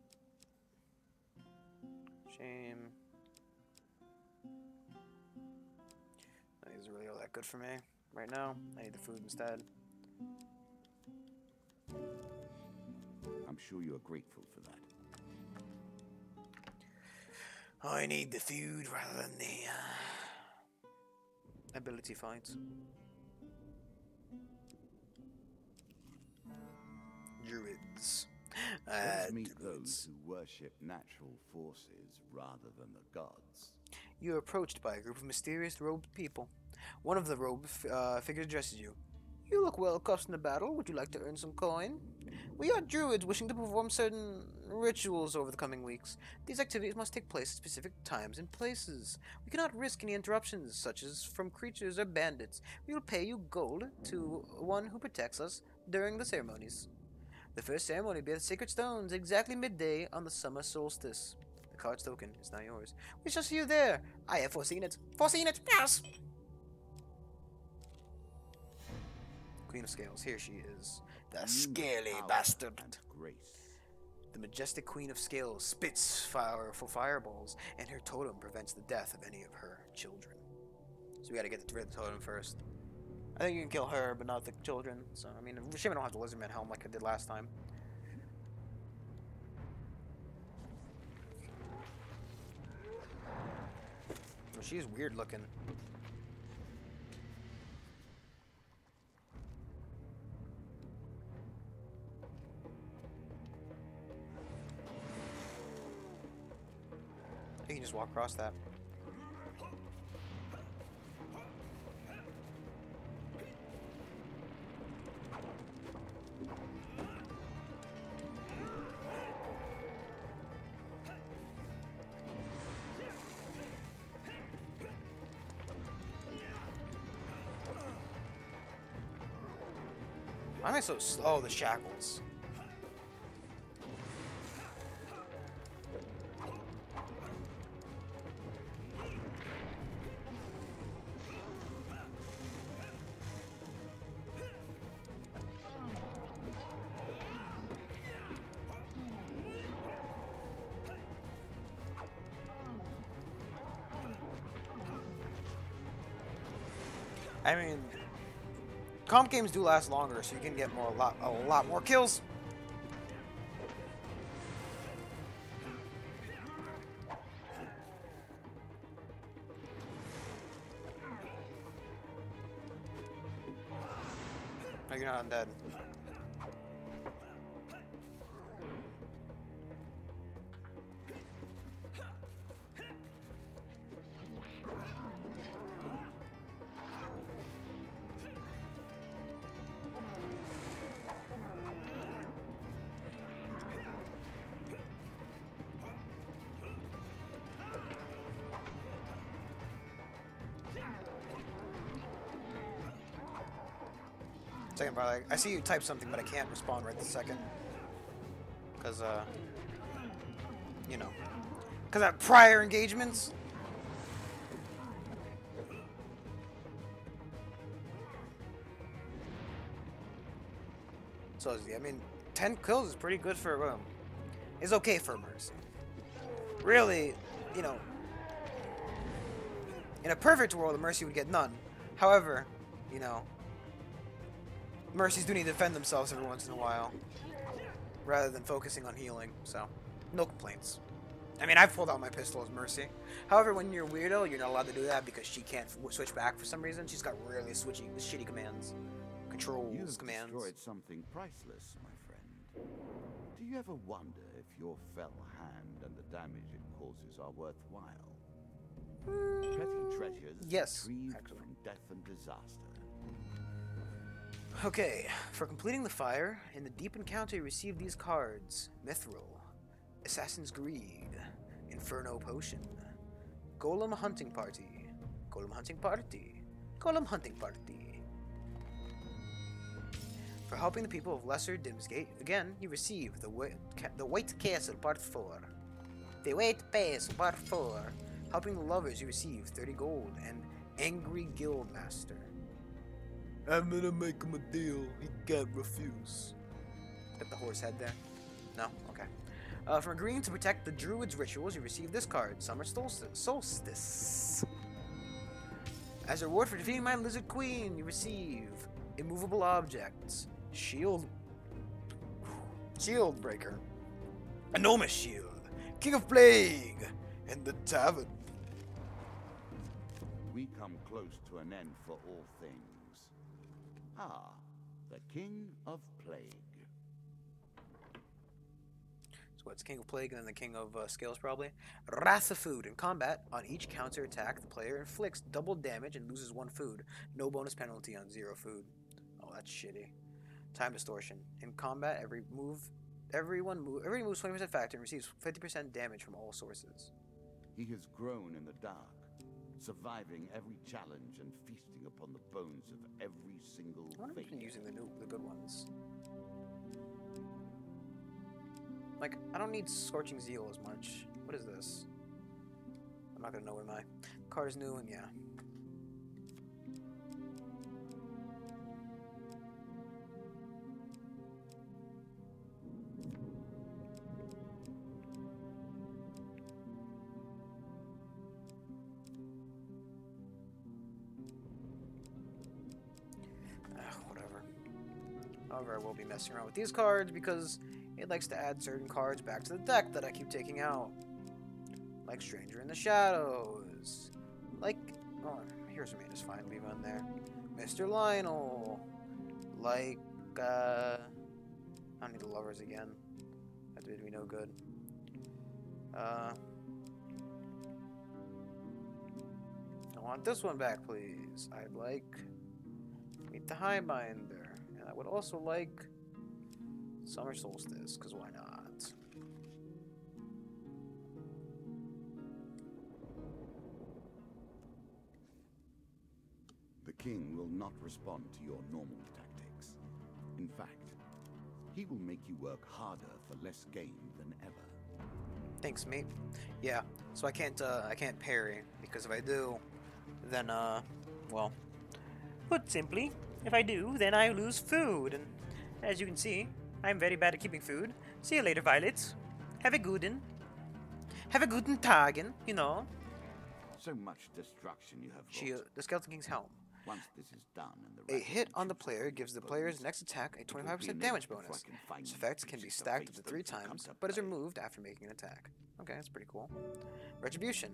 Shame. These are really all that good for me right now. I need the food instead.
I'm sure you're grateful for that.
I need the food rather than the ability fights. Druids.
Let's meet
Druids.
those who worship natural forces rather than the gods.
You are approached by a group of mysterious robed people. One of the robed figures addresses you. You look well accustomed to battle. Would you like to earn some coin? We are druids wishing to perform certain rituals over the coming weeks. These activities must take place at specific times and places. We cannot risk any interruptions, such as from creatures or bandits. We will pay you gold to one who protects us during the ceremonies. The first ceremony will be at the Sacred Stones, exactly midday on the summer solstice. The card's token is now yours. We shall see you there. I have foreseen it. Foreseen it, yes! Queen of Scales, here she is. The scaly
Power
bastard.
and grace.
The majestic Queen of Scales spits fire for fireballs, and her totem prevents the death of any of her children. So we gotta get rid of the totem first. I think you can kill her, but not the children. So, I mean, shame I don't have the Lizardman helm like I did last time. Well, she's weird looking. You can just walk across that. Why am I so slow? The shackles. I mean, comp games do last longer, so you can get a lot more kills. No, you're not undead. Second part, like, I see you type something, but I can't respond right this second. Because, you know. Because I have prior engagements. So, I mean, 10 kills is pretty good for, it's okay for Mercy. Really, you know, in a perfect world, Mercy would get none. However, you know, Mercies do need to defend themselves every once in a while, rather than focusing on healing, so no complaints. I mean, I've pulled out my pistol as Mercy. However, when you're Weirdo, you're not allowed to do that because she can't switch back for some reason. She's got really shitty commands. Controls,
You've
commands.
destroyed something priceless, my friend. Do you ever wonder if your fell hand and the damage it causes are worthwhile? Petty treasures
Yes,
retrieved
actually.
from death and disaster.
Okay, for completing the fire, in the deep encounter you receive these cards. Mithril, Assassin's Greed, Inferno Potion, Golem Hunting Party, Golem Hunting Party, Golem Hunting Party. For helping the people of Lesser Dimsgate, again, you receive the White Castle Part 4. The White Castle Part 4. Helping the lovers, you receive 30 gold and Angry Guild Master. I'm gonna make him a deal he can't refuse. Got the horse head there? No? Okay. From agreeing to protect the Druid's rituals, you receive this card, Summer Solstice. As a reward for defeating my Lizard Queen, you receive immovable objects, Shield Breaker, Enormous Shield, King of Plague, and the Tavern.
We come close to an end for all things. Ah, the King of Plague.
So what's King of Plague and then the King of Scales probably? Wrath of Food. In combat, on each counter attack, the player inflicts double damage and loses 1 food. No bonus penalty on 0 food. Oh, that's shitty. Time Distortion. In combat, everyone moves 20% factor and receives 50% damage from all sources.
He has grown in the dark, surviving every challenge and feasting upon the bones of every single
I wonder if
failure.
I'm using the good ones. Like, I don't need Scorching Zeal as much. What is this? I'm not gonna know where my card is new, and yeah. Whatever. However, I will be messing around with these cards because it likes to add certain cards back to the deck that I keep taking out. Like Stranger in the Shadows. Like, oh, Heroes Remain is fine, leave on there. Mr. Lionel. Like, I don't need the Lovers again. That did me no good. I want this one back, please. I'd like Meet the Highbinder. And I would also like Summer Solstice, because why not?
The king will not respond to your normal tactics. In fact, he will make you work harder for less gain than ever.
Thanks, mate. Yeah, so I can't parry, because if I do, then, well, put simply, if I do, then I lose food, and as you can see, I'm very bad at keeping food. See you later, Violet. Have a gooden. Have a guten Tagen, you know.
So much destruction you have wrought.
The Skeleton King's Helm.
Once this is done and the
A
rat
hit on the
chooses
player
to
gives the
expose,
player's next attack a
it will be
25%
an
damage
age before
bonus.
I can find
Its
the
effects can be
pieces to
stacked
face
up to 3
those who come
times,
to
but is
play.
removed after making an attack. Okay, that's pretty cool. Retribution.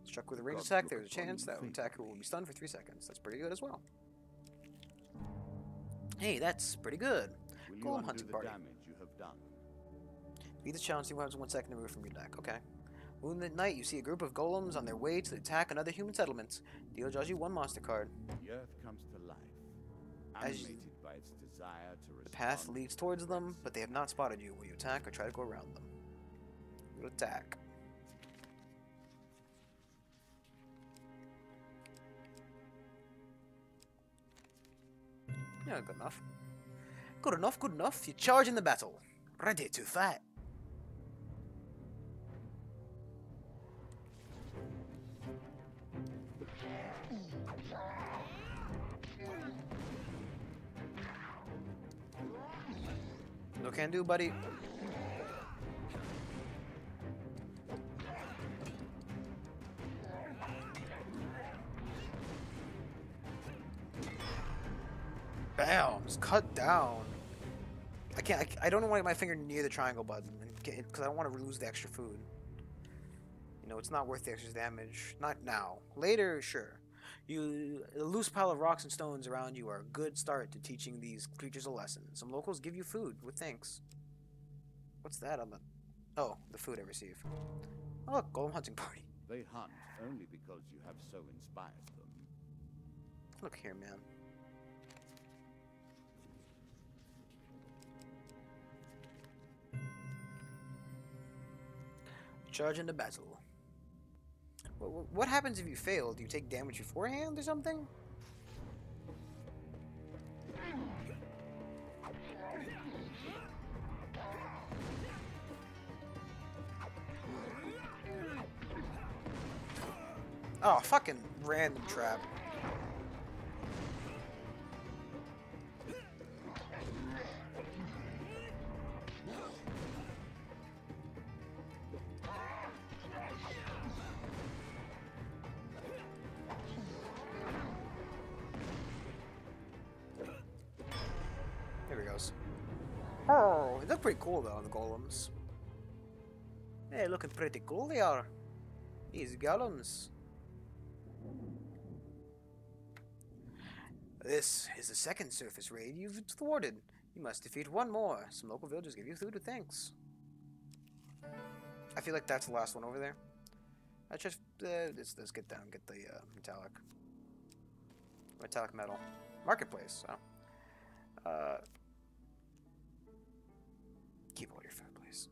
Struck with a ranged
Gods
attack,
look
there is a
upon
chance
you
that the attacker will be stunned for 3 seconds. That's pretty good as well. Hey, that's pretty good.
Will you
Golem
undo
Hunting
the
Party.
damage you have done?
Beat the challenge, you have 1 second to move from your deck. Okay. Moonlit Night, you see a group of golems on their way to attack another human settlement. Deal draws you 1 monster card.
The earth comes to life,
As
animated by its desire to respond.
The path leads towards them, but they have not spotted you. Will you attack or try to go around them? You attack. Yeah, good enough.
Good enough, good enough. You charge in the battle. Ready to fight. No can do, buddy. Bam! It's cut down. I can't. I don't want to get my finger near the triangle button because I don't want to lose the extra food. You know, it's not worth the extra damage. Not now. Later, sure. A loose pile of rocks and stones around you are a good start to teaching these creatures a lesson. Some locals give you food with thanks. What's that on the... Oh, the food I receive. Oh, look, golem hunting party.
They hunt only because you have so inspired them.
Look here, man. Charge into battle. What happens if you fail? Do you take damage beforehand or something? Oh, fucking random trap. There he goes. Oh, they look pretty cool though, the golems. Hey, looking pretty cool they are. These golems. This is the second surface raid you've thwarted. You must defeat one more. Some local villagers give you food with thanks. I feel like that's the last one over there. Let's just let's get down, get the metallic metal marketplace. So, keep all your food, please.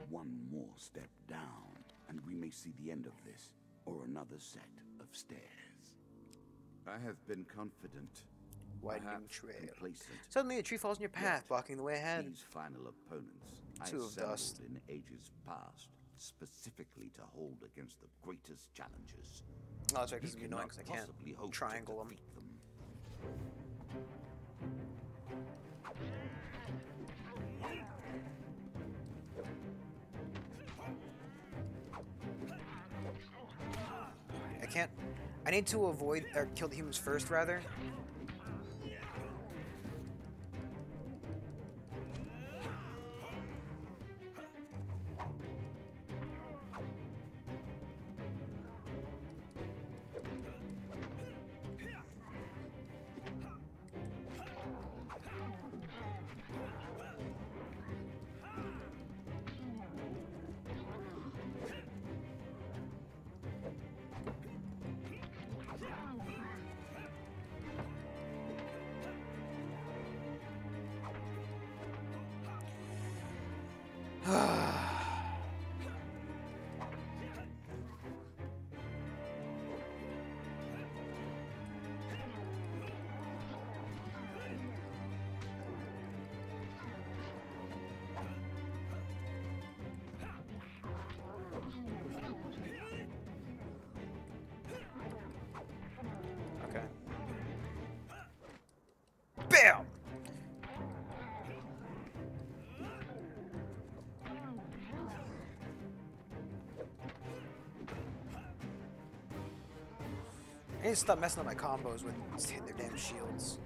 One more step down, and we may see the end of this, or another set of stairs. I have been confident,
Widening
perhaps
trail.
complacent.
Suddenly a tree falls in your path,
Yet,
blocking the way ahead.
These final opponents I
Two of
assembled
dust.
in ages past, specifically to hold against the greatest challenges.
Oh, that's right, because
You
it'd be annoying
cannot
because I can't
possibly hope to
triangle them.
defeat them.
I can't. I need to avoid or kill the humans first, rather. Okay. Bam! I need to stop messing up my combos with hitting their damn shields.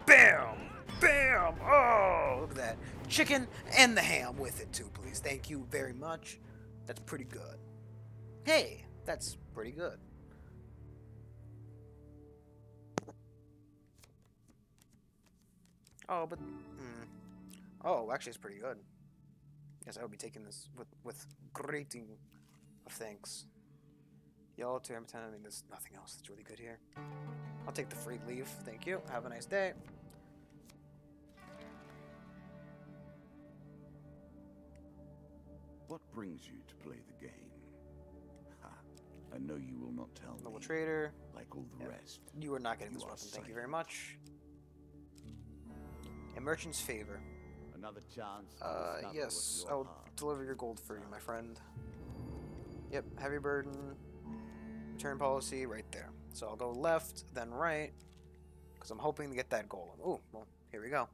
Bam! Bam! Oh, look at that. Chicken and the ham with it too, please. Thank you very much. That's pretty good. Hey, that's pretty good. Oh, but... Oh, actually, it's pretty good. Yes, I would be taking this with great deal of thanks. Yellow to pretend. I mean, there's nothing else that's really good here. I'll take the free leave. Thank you. Have a nice day.
What brings you to play the game? Ha, I know you will not tell
Noble
me.
trader.
Like all the rest.
You are not getting this
You are
weapon. Thank you
silent.
very much. A merchant's favor.
Another chance to discover what
Yes.
your
I'll
heart
deliver your gold for you, my friend. Yep. Heavy burden. Return policy right there. So I'll go left, then right, because I'm hoping to get that gold. Ooh, well, here we go.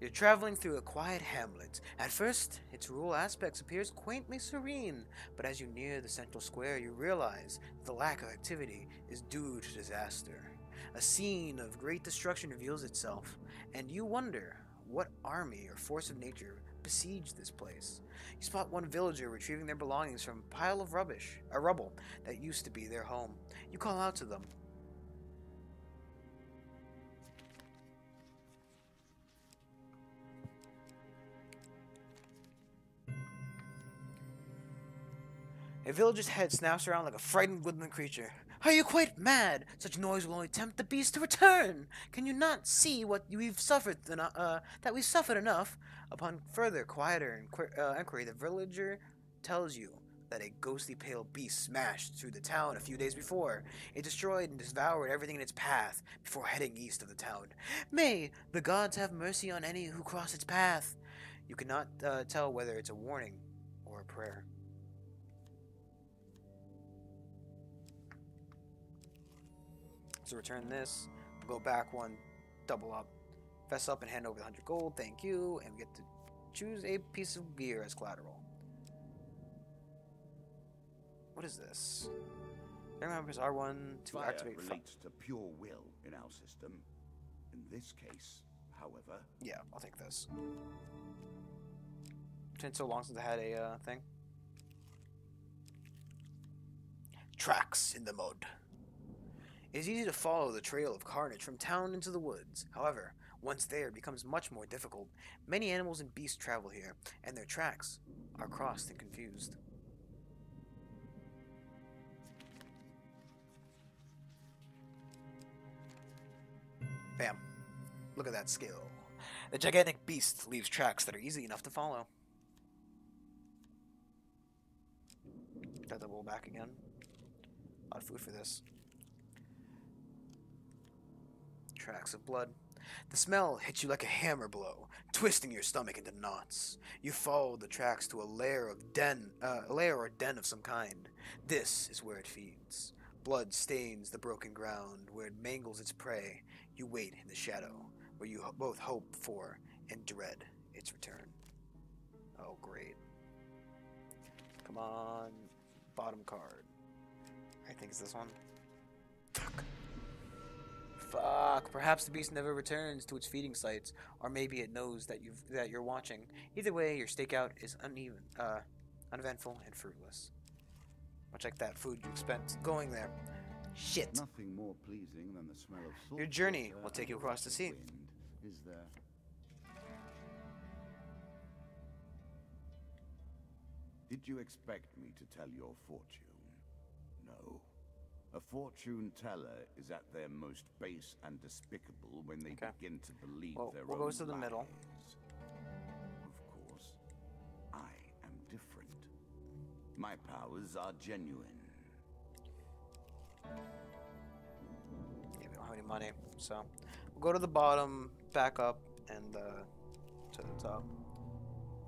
You're traveling through a quiet hamlet. At first, its rural aspects appears quaintly serene, but as you near the central square, you realize the lack of activity is due to disaster. A scene of great destruction reveals itself, and you wonder what army or force of nature besieged this place. You spot one villager retrieving their belongings from a pile of rubble that used to be their home. You call out to them. A villager's head snaps around like a frightened woodland creature. Are you quite mad? Such noise will only tempt the beast to return. Can you not see what we've suffered that we've suffered enough? Upon further, quieter inquiry, the villager tells you that a ghostly pale beast smashed through the town a few days before. It destroyed and devoured everything in its path before heading east of the town. May the gods have mercy on any who cross its path. You cannot tell whether it's a warning or a prayer. So return this, go back one, double up, fess up and hand over the 100 gold, thank you, and we get to choose a piece of gear as collateral. What is this? Remember, press R1 to
Fire
activate fire.
relates to pure will in our system. In this case, however,
Yeah, I'll take this. It's been so long since I had a thing. Tracks in the mud. It is easy to follow the trail of carnage from town into the woods. However, once there, it becomes much more difficult. Many animals and beasts travel here, and their tracks are crossed and confused. Bam. Look at that skill. The gigantic beast leaves tracks that are easy enough to follow. Got the wool back again. A lot of food for this. Tracks of blood. The smell hits you like a hammer blow, twisting your stomach into knots. You follow the tracks to a lair or den of some kind. This is where it feeds. Blood stains the broken ground, where it mangles its prey. You wait in the shadow, where you both hope for and dread its return. Oh, great. Come on. Bottom card. I think it's this one. Fuck. Fuck. Perhaps the beast never returns to its feeding sites, or maybe it knows that you're watching. Either way, your stakeout is uneventful and fruitless. Much like that food you spent going there. Shit.
nothing more pleasing than the smell of salt.
Your journey
water
will take you
and
across the sea.
wind, is there? Did you expect me to tell your fortune? No. A fortune teller is at their most base and despicable when they
Okay.
begin to believe
Well,
their
we'll
own
go to the middle.
lies. Of course, I am different. My powers are genuine.
Yeah, we don't have any money, so we'll go to the bottom, back up, and to the top.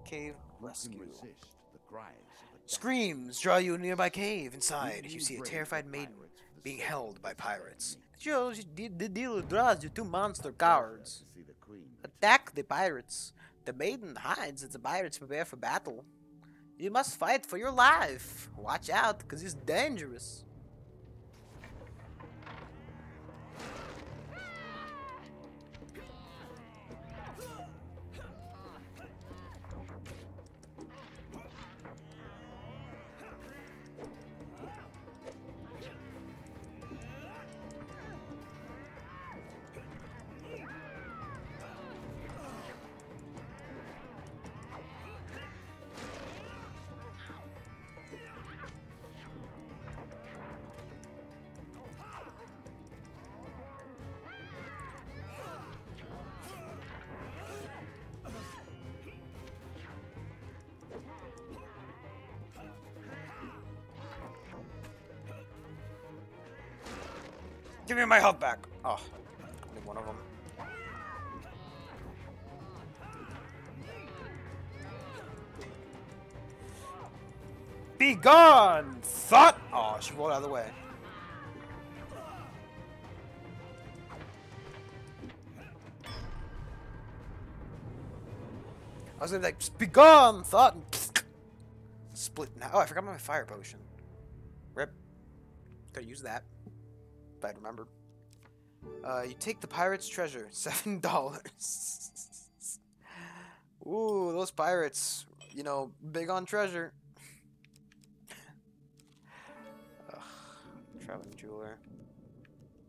Cave
Who
rescue.
can resist the cries of a
Screams draw you a nearby cave. Inside,
Even
you see a
brave
terrified
the
maiden
pirates for the
being
sake
held
of
by
the
pirates.
tyranny.
The dealer draws you two monster cowards.
To see the queen
Attack the pirates. The maiden hides as the pirates prepare for battle. You must fight for your life. Watch out, because it's dangerous. Give me my health back. Oh, only one of them. Be gone, thought. Oh, she rolled out of the way. I was gonna be like, be gone, thought. Split now. Oh, I forgot my fire potion. Rip. Could use that. If I'd remembered. You take the pirate's treasure. $7. Ooh, those pirates. You know, big on treasure. Ugh. Traveling jeweler.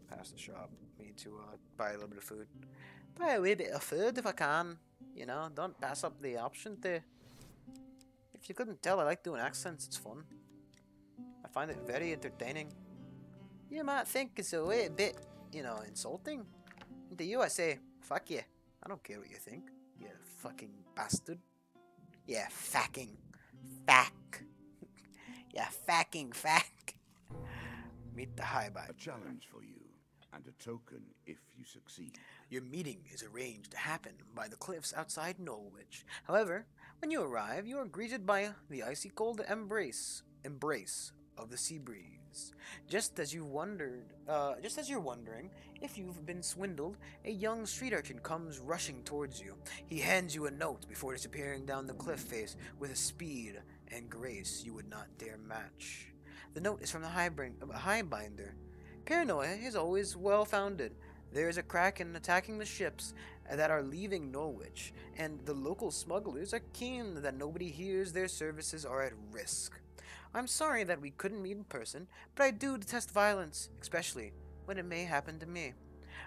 Past the shop. We need to buy a little bit of food. Buy a wee bit of food if I can. You know, don't pass up the option to. If you couldn't tell, I like doing accents. It's fun. I find it very entertaining. You might think it's a wee bit, you know, insulting. And to you, I say, fuck you. I don't care what you think. You fucking bastard. Yeah, facking. Fack. Yeah, facking fack. Meet the Highbite.
A challenge for you, and a token if you succeed.
Your meeting is arranged to happen by the cliffs outside Norwich. However, when you arrive, you are greeted by the icy cold embrace of the sea breeze. Just as you're wondering if you've been swindled, a young street urchin comes rushing towards you. He hands you a note before disappearing down the cliff face with a speed and grace you would not dare match. The note is from the Highbinder. Paranoia is always well-founded. There is a kraken attacking the ships that are leaving Norwich, and the local smugglers are keen that nobody hears their services are at risk. I'm sorry that we couldn't meet in person, but I do detest violence, especially when it may happen to me.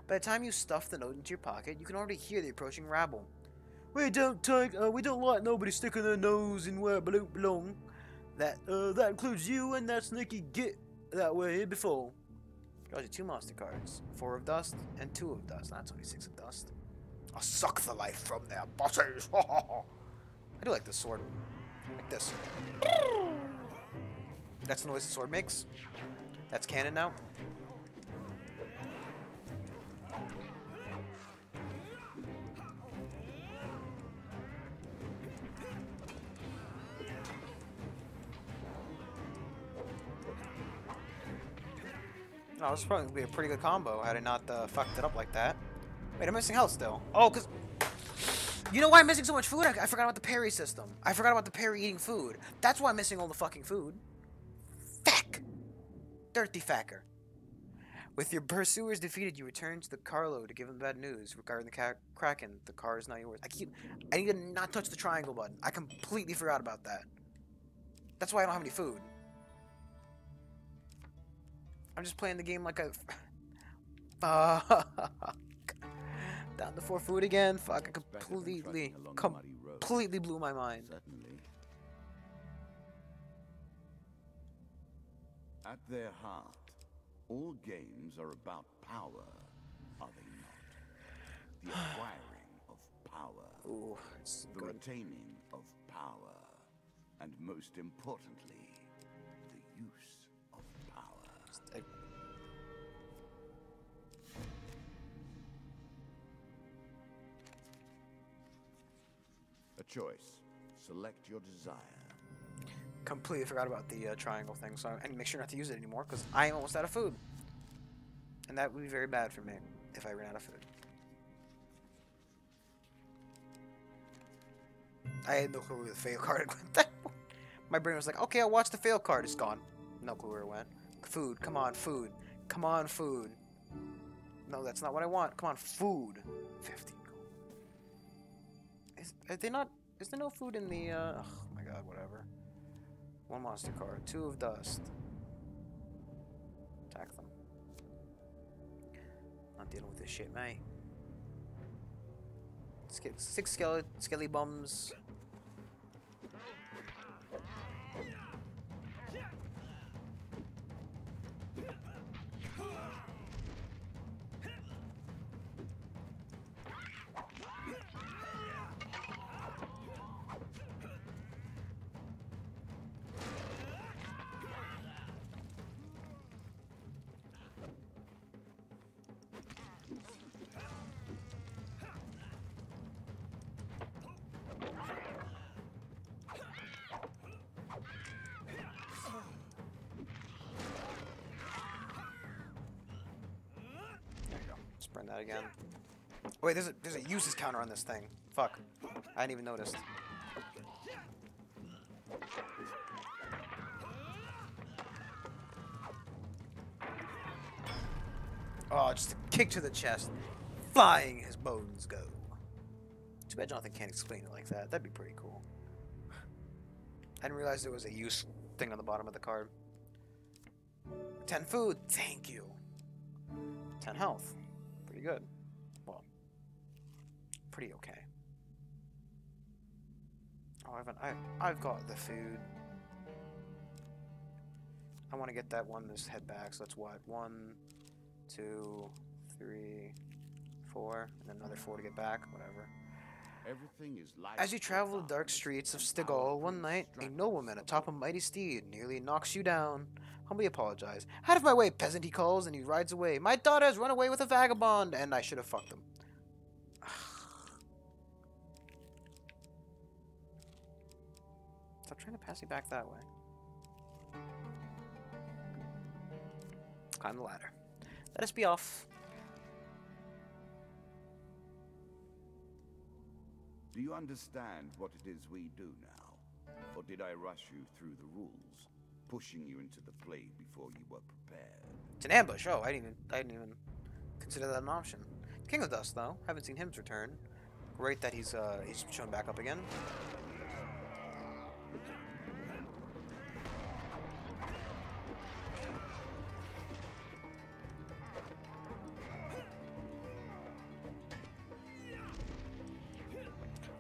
By the time you stuff the note into your pocket, you can already hear the approaching rabble. We don't like nobody sticking their nose in where it belong. That includes you and that sneaky git that were here before. Draws you 2 monster cards, 4 of dust and 2 of dust. That's only 6 of dust. I'll suck the life from their bosses. I do like this sword. Like this. That's the noise the sword makes. That's canon now. No, this is probably going to be a pretty good combo had I not fucked it up like that. Wait, I'm missing health still. Oh, because... You know why I'm missing so much food? I forgot about the parry system. I forgot about the parry eating food. That's why I'm missing all the fucking food. Feck! Dirty facker. With your pursuers defeated, you return to the Carlo to give them bad news regarding the Kraken. The car is now yours. I need to not touch the triangle button. I completely forgot about that. That's why I don't have any food. I'm just playing the game like a... Fuck. Down to 4 food again. Fuck, I completely blew my mind.
Certainly. At their heart, all games are about power, are they not? The acquiring of power.
Ooh, it's
the
good.
retaining of power. And most importantly, the use of power. A choice. Select your desire.
Completely forgot about the triangle thing, so I need to make sure not to use it anymore, because I am almost out of food. And that would be very bad for me, if I ran out of food. I had no clue where the fail card went. My brain was like, okay, I'll watch the fail card. It's gone. No clue where it went. Food. Come on, food. Come on, food. No, that's not what I want. Come on, food. 15 gold. Is there no food in the, oh my god, whatever. 1 monster card. 2 of dust. Attack them. Not dealing with this shit, mate. Let's get 6 skelly bums. burn that again. Wait, there's a uses counter on this thing. Fuck. I hadn't even noticed. Oh, just a kick to the chest. Flying his bones go. Too bad Jonathan can't explain it like that. That'd be pretty cool. I didn't realize there was a use thing on the bottom of the card. 10 food. Thank you. 10 health. Pretty good. Well, pretty okay. Oh, I've got the food. I want to get that one. Let's head back. So that's what? 1, 2, 3, 4, and then another 4 to get back. Whatever.
Everything is light.
As you travel the dark streets of Stegall, one night, a nobleman atop a mighty steed nearly knocks you down. Humbly apologize. Out of my way, peasant, he calls, and he rides away. My daughter has run away with a vagabond, and I should have fucked him. Stop trying to pass me back that way. Climb the ladder. Let us be off.
Do you understand what it is we do now? Or did I rush you through the rules, pushing you into the plague before you were prepared?
It's an ambush. Oh, I didn't even consider that an option. King of Dust, though. Haven't seen him return. Great that he's shown back up again.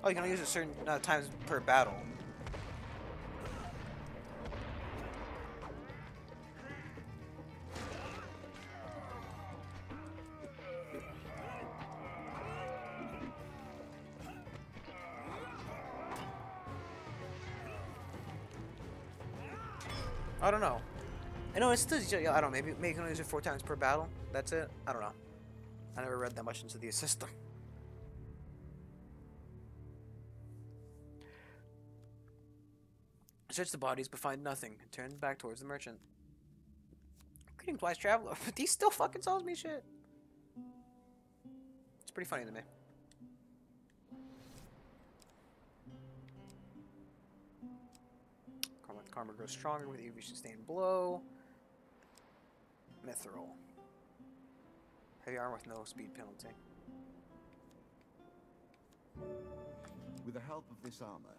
Oh, you can only use it certain times per battle. I don't know. I know it's still, I don't know, maybe you can only use it 4 times per battle. That's it? I don't know. I never read that much into the system. Search the bodies but find nothing. Turn back towards the merchant. Greetings, wise traveler. But he still fucking sells me shit. It's pretty funny to me. Karma grows stronger with every sustained blow. Mithril. Heavy armor with no speed penalty.
With the help of this armor,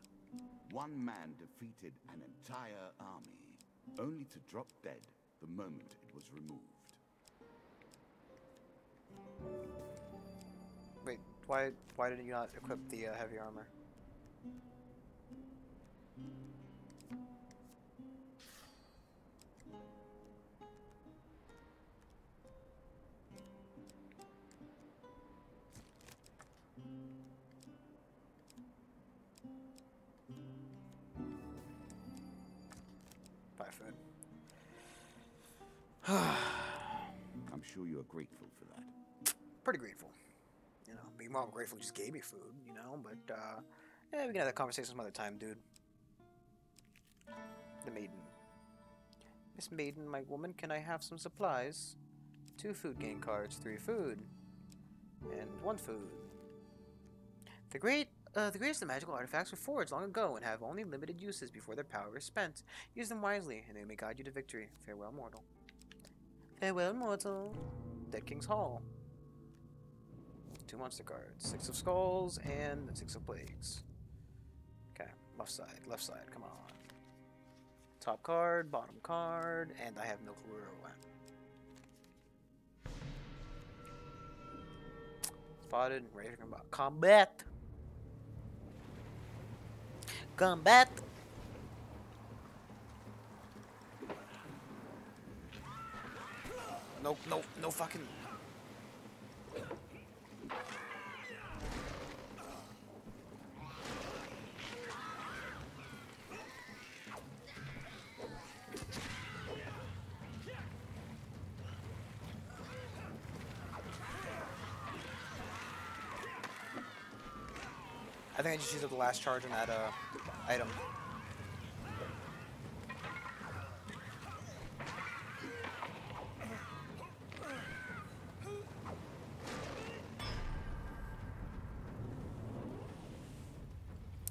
one man defeated an entire army, only to drop dead the moment it was removed.
Wait, why did you not equip the heavy armor? Food.
I'm sure you are grateful for that.
Pretty grateful. You know, being more grateful just gave me food, you know, but yeah, we can have that conversation some other time, dude. The maiden. Miss Maiden, my woman, can I have some supplies? 2 food gain cards, 3 food, and 1 food. The greatest of magical artifacts were forged long ago and have only limited uses before their power is spent. Use them wisely, and they may guide you to victory. Farewell, mortal. Farewell, mortal. Dead King's Hall. 2 monster cards. 6 of skulls and 6 of plagues. Okay, left side, come on. Top card, bottom card, and I have no clue where it went. Spotted, ready for combat. Combat. No fucking. I think I just used up the last charge on that item.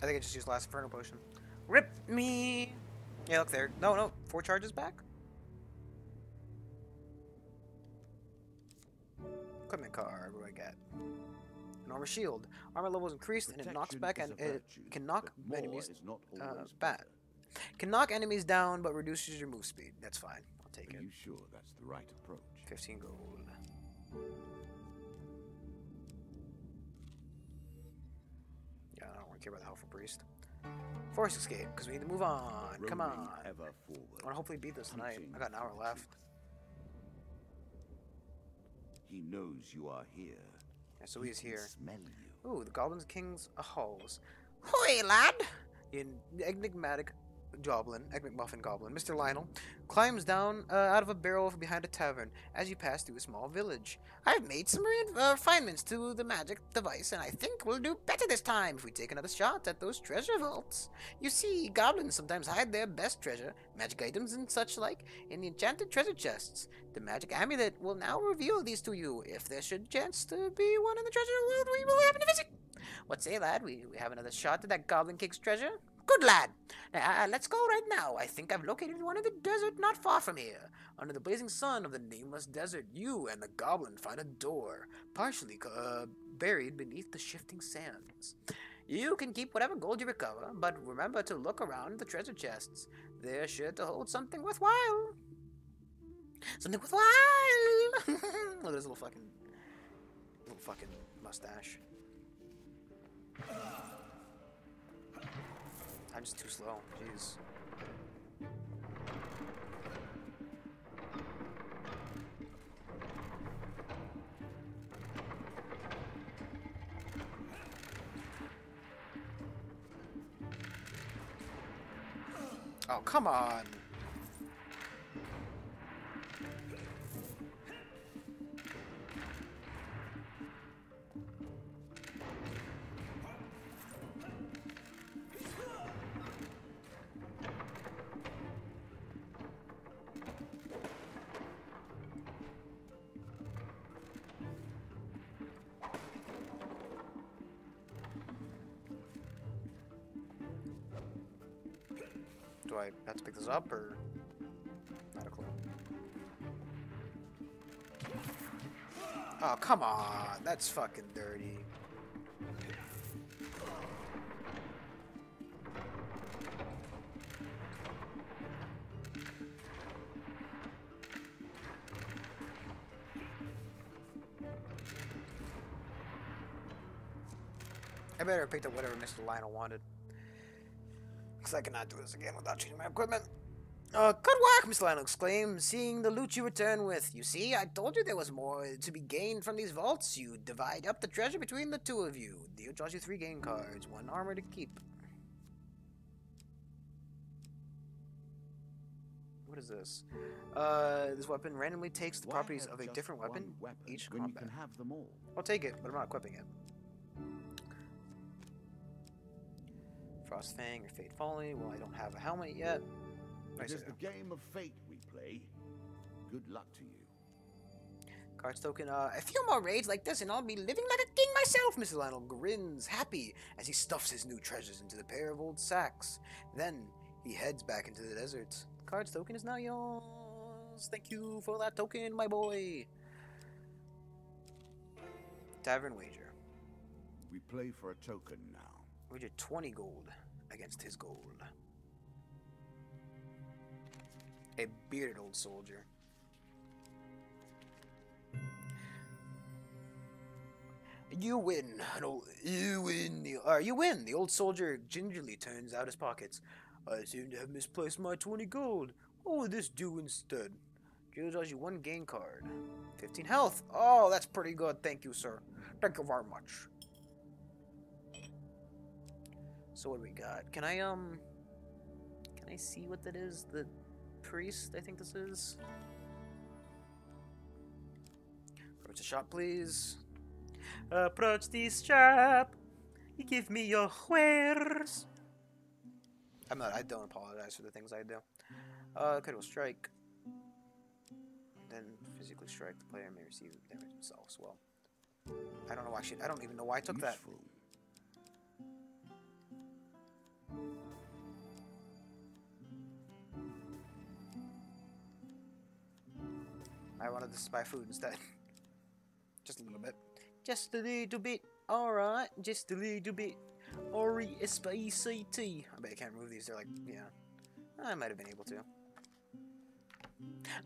think I just used last Inferno Potion. Rip me! Yeah, look there. No, no. 4 charges back? Equipment card. What do I get? An armor shield. Armor levels increased and it knocks back and it can knock enemies back. Can knock enemies down but reduces your move speed. That's fine. I'll take it.
Are you sure that's the right approach?
15 gold. Yeah, I don't really care about the Helpful Priest. Force escape, because we need to move on. Come on.
Ever
I
forward.
want to hopefully beat this tonight. I got an hour left.
He knows you are here.
Yeah, so he's here.
Smell you.
Ooh, the Goblins King's halls. Hoy, lad! The enigmatic Muffin Goblin, Mr. Lionel, climbs down out of a barrel behind a tavern as you pass through a small village. I've made some refinements to the magic device, and I think we'll do better this time if we take another shot at those treasure vaults. You see, goblins sometimes hide their best treasure, magic items and such like, in the enchanted treasure chests. The magic amulet will now reveal these to you if there should chance to be one in the treasure world we will happen to visit. What say, lad? We have another shot at that Goblin King's treasure? Good lad. Let's go right now. I think I've located one in the desert not far from here. Under the blazing sun of the nameless desert, you and the goblin find a door, partially buried beneath the shifting sands. You can keep whatever gold you recover, but remember to look around the treasure chests. They're sure to hold something worthwhile. Something worthwhile! Look at his little fucking mustache. I'm just too slow. Jeez. Oh, come on. Do I have to pick this up, or not a clue? Oh, come on. That's fucking dirty. I better have picked up whatever Mr. Lionel wanted. Because I cannot do this again without changing my equipment. Good work, Mr. Lionel exclaimed, seeing the loot you return with. You see, I told you there was more to be gained from these vaults. You divide up the treasure between the two of you. The deal draws you 3 game cards, 1 armor to keep. What is this? This weapon randomly takes the properties of a different weapon each
when
combat.
you can have them all?
I'll take it, but I'm not equipping it. Frostfang or Fate Folly. Well, I don't have a helmet yet.
It is the game of fate we play. Good luck to you.
Cards token. A few more raids like this and I'll be living like a king myself. Mr. Lionel grins, happy as he stuffs his new treasures into the pair of old sacks. Then he heads back into the desert. Cards token is now yours. Thank you for that token, my boy. Tavern wager.
We play for a token now.
Wager 20 gold against his gold. A bearded old soldier. You win. You win. You win. The old soldier gingerly turns out his pockets. I seem to have misplaced my 20 gold. What will this do instead? Jill draws you 1 game card. 15 health. Oh, that's pretty good. Thank you, sir. Thank you very much. So what do we got? Can I see what that is? The priest, I think this is. Approach the shop, please. Approach this shop. Give me your wares. I don't apologize for the things I do. Critical strike. Then physically strike. The player may receive damage himself as well. I don't know. Actually, I don't even know why I took that. I wanted to buy food instead. Just a little bit. Just a little bit. Alright, just a little bit. R-E-S-P-E-C-T. I bet I can't remove these. They're like, yeah. I might have been able to.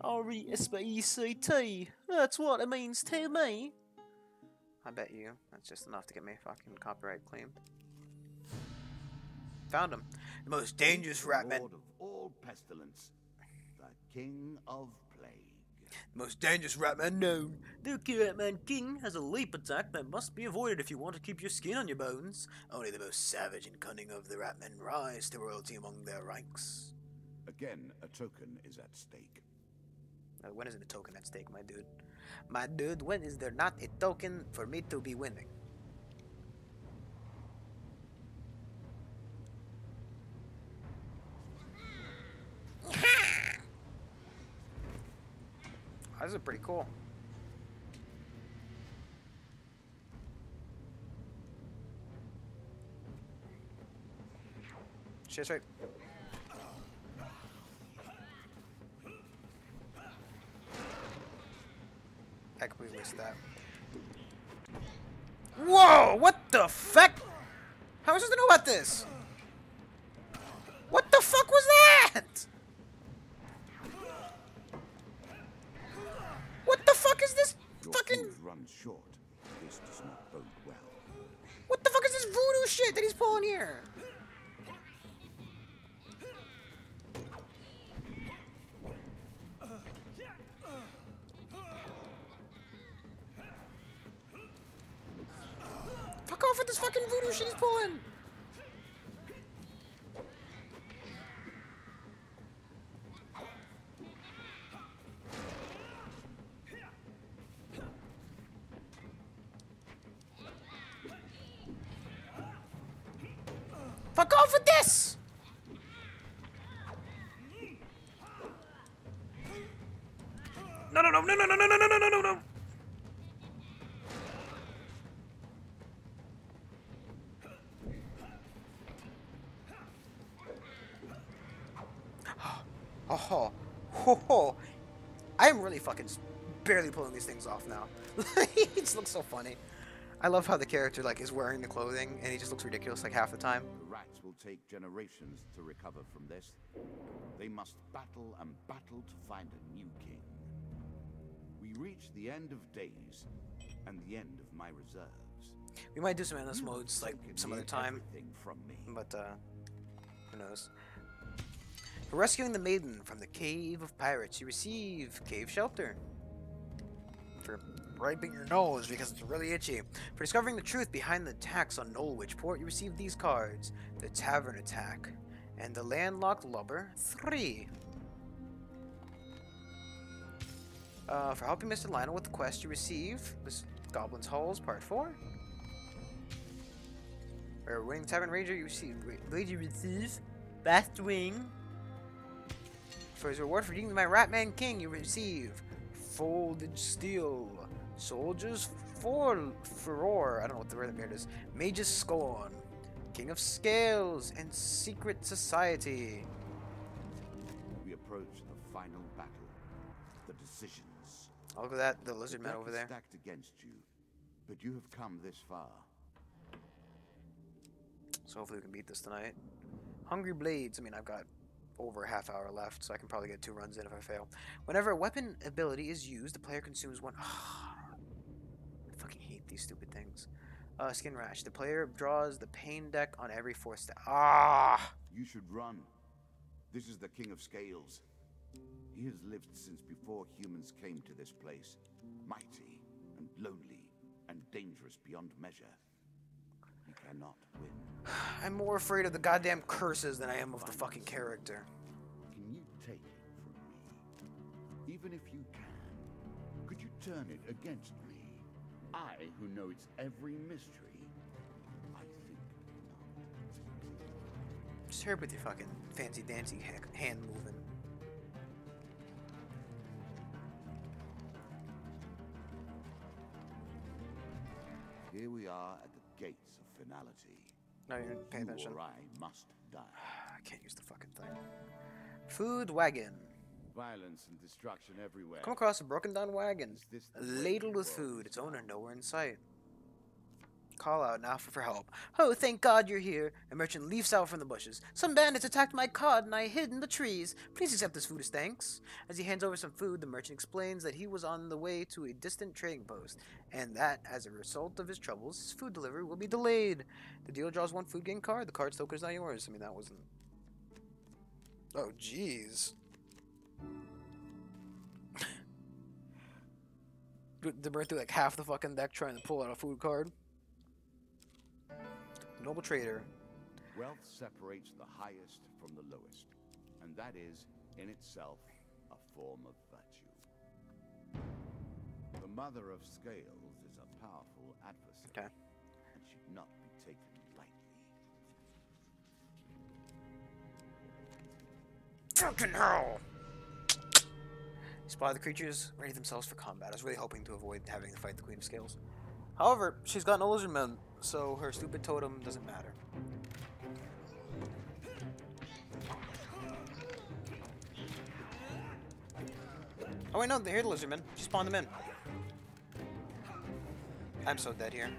R-E-S-P-E-C-T. That's what it means to me. I bet you. That's just enough to get me fucking copyright claimed. Found him. The most dangerous ratman.
Lord of all pestilence. The King of Plague.
Most dangerous ratman known. The Ratman King has a leap attack that must be avoided if you want to keep your skin on your bones. Only the most savage and cunning of the ratmen rise to royalty among their ranks.
Again, a token is at stake.
When is the token at stake, my dude? My dude, when is there not a token for me to be winning? Oh, this is pretty cool. Shit's right. I completely missed that. Whoa! What the fuck? How am I supposed to know about this? What the fuck was that? What the fuck is this
Your
fucking...
fuse runs short. This does not bode well.
What the fuck is this voodoo shit that he's pulling here? Fuck off with this fucking voodoo shit he's pulling! Fuck off with this! No, no, no, no, no, no, no, no, no, no, no, no! Oh, ho, ho. I am really fucking barely pulling these things off now. It just looks so funny. I love how the character like is wearing the clothing and he just looks ridiculous like half the time.
The rats will take generations to recover from this. They must battle and battle to find a new king. We reach the end of days and the end of my reserves.
We might do some endless modes like some other time,
From me.
but who knows. For rescuing the maiden from the cave of pirates, you receive cave shelter. For wiping your nose because it's really itchy. For discovering the truth behind the attacks on Knollwich Port, you receive these cards: the Tavern Attack and the Landlocked Lubber 3. For helping Mr. Lionel with the quest, you receive this Goblin's Halls Part 4. For winning the Tavern Ranger, you receive Batwing. For his reward for beating my Ratman King, you receive Folded Steel, Soldier's Furor, I don't know what the rhythm here is, Mage's Scorn, King of Scales, and Secret Society.
We approach the final battle. The decisions.
Oh, look at that, the lizard man
deck
over
is
there.
Stacked against you, but you have come this far.
So hopefully we can beat this tonight. Hungry Blades, I mean, I've got over a half hour left, so I can probably get 2 runs in if I fail. Whenever a weapon ability is used, the player consumes 1... I fucking hate these stupid things. Skin Rash. The player draws the pain deck on every 4 step.
You should run. This is the King of Scales. He has lived since before humans came to this place. Mighty and lonely and dangerous beyond measure. He cannot win.
I'm more afraid of the goddamn curses than I am of the fucking character.
Can you take it from me? Even if you can, could you turn it against me? I, who know its every mystery. I think not.
Just hurry up with your fucking fancy dancy hand moving.
Here we are at the gates of finality.
No, you're paying attention.
You or I must die.
I can't use the fucking thing. Food wagon.
Violence and destruction everywhere.
Come across a broken down wagon,
Is this the way
laden
the
with
world
food,
is
its owner
run?
nowhere in sight. Call out now for help. Oh, thank God you're here. A merchant leaps out from the bushes. Some bandits attacked my cart and I hid in the trees. Please accept this food as thanks. As he hands over some food, the merchant explains that he was on the way to a distant trading post, and that, as a result of his troubles, his food delivery will be delayed. The dealer draws one food gain card. The card's token is not yours. I mean, that wasn't... Oh, jeez. They burned through like half the fucking deck trying to pull out a food card. Noble trader.
Wealth separates the highest from the lowest, and that is, in itself, a form of virtue. The Mother of Scales is a powerful adversary, and should not be taken lightly.
Fucking hell! Spot the creatures ready themselves for combat. I was really hoping to avoid having to fight the Queen of Scales. However, she's got no lizardmen, so her stupid totem doesn't matter. Oh wait, no, they're here, the lizardmen. She spawned them in. I'm so dead here.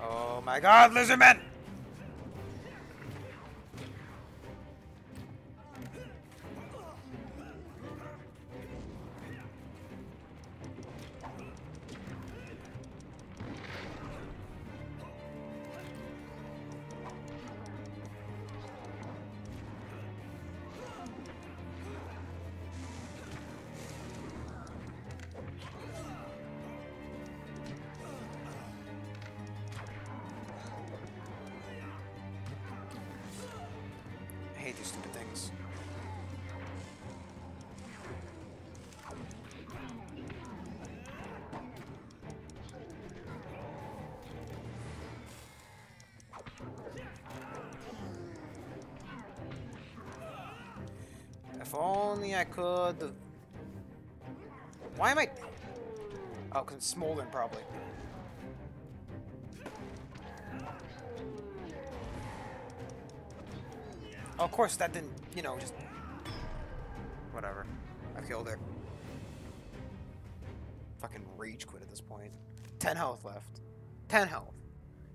Oh my God, lizardmen! I hate these stupid things. If only I could... Why am I... Oh, because it's smoldering, probably. Oh, of course, that didn't, you know, just... Whatever. I killed her. Fucking rage quit at this point. 10 health left. 10 health.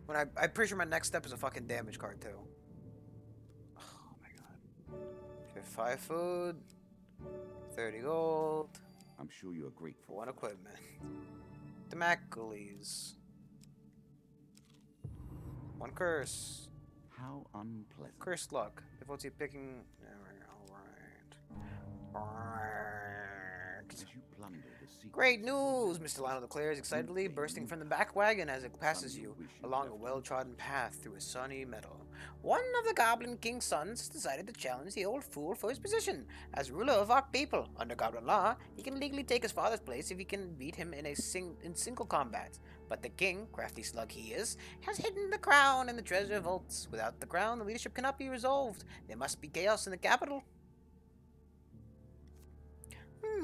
When I'm pretty sure my next step is a fucking damage card, too. Oh, my God. Okay, 5 food. 30 gold.
I'm sure you are grateful.
1 equipment. Demacles. 1 curse.
How unpleasant.
Cursed luck. Difficulty picking. Alright.
As you plunder the secret
Great news! Mr. Lionel declares excitedly, bursting from the back wagon as it passes you along a well-trodden path through a sunny meadow. One of the Goblin King's sons decided to challenge the old fool for his position. As ruler of our people, under Goblin law, he can legally take his father's place if he can beat him in single combat. But the king, crafty slug he is, has hidden the crown in the treasure vaults. Without the crown, the leadership cannot be resolved. There must be chaos in the capital.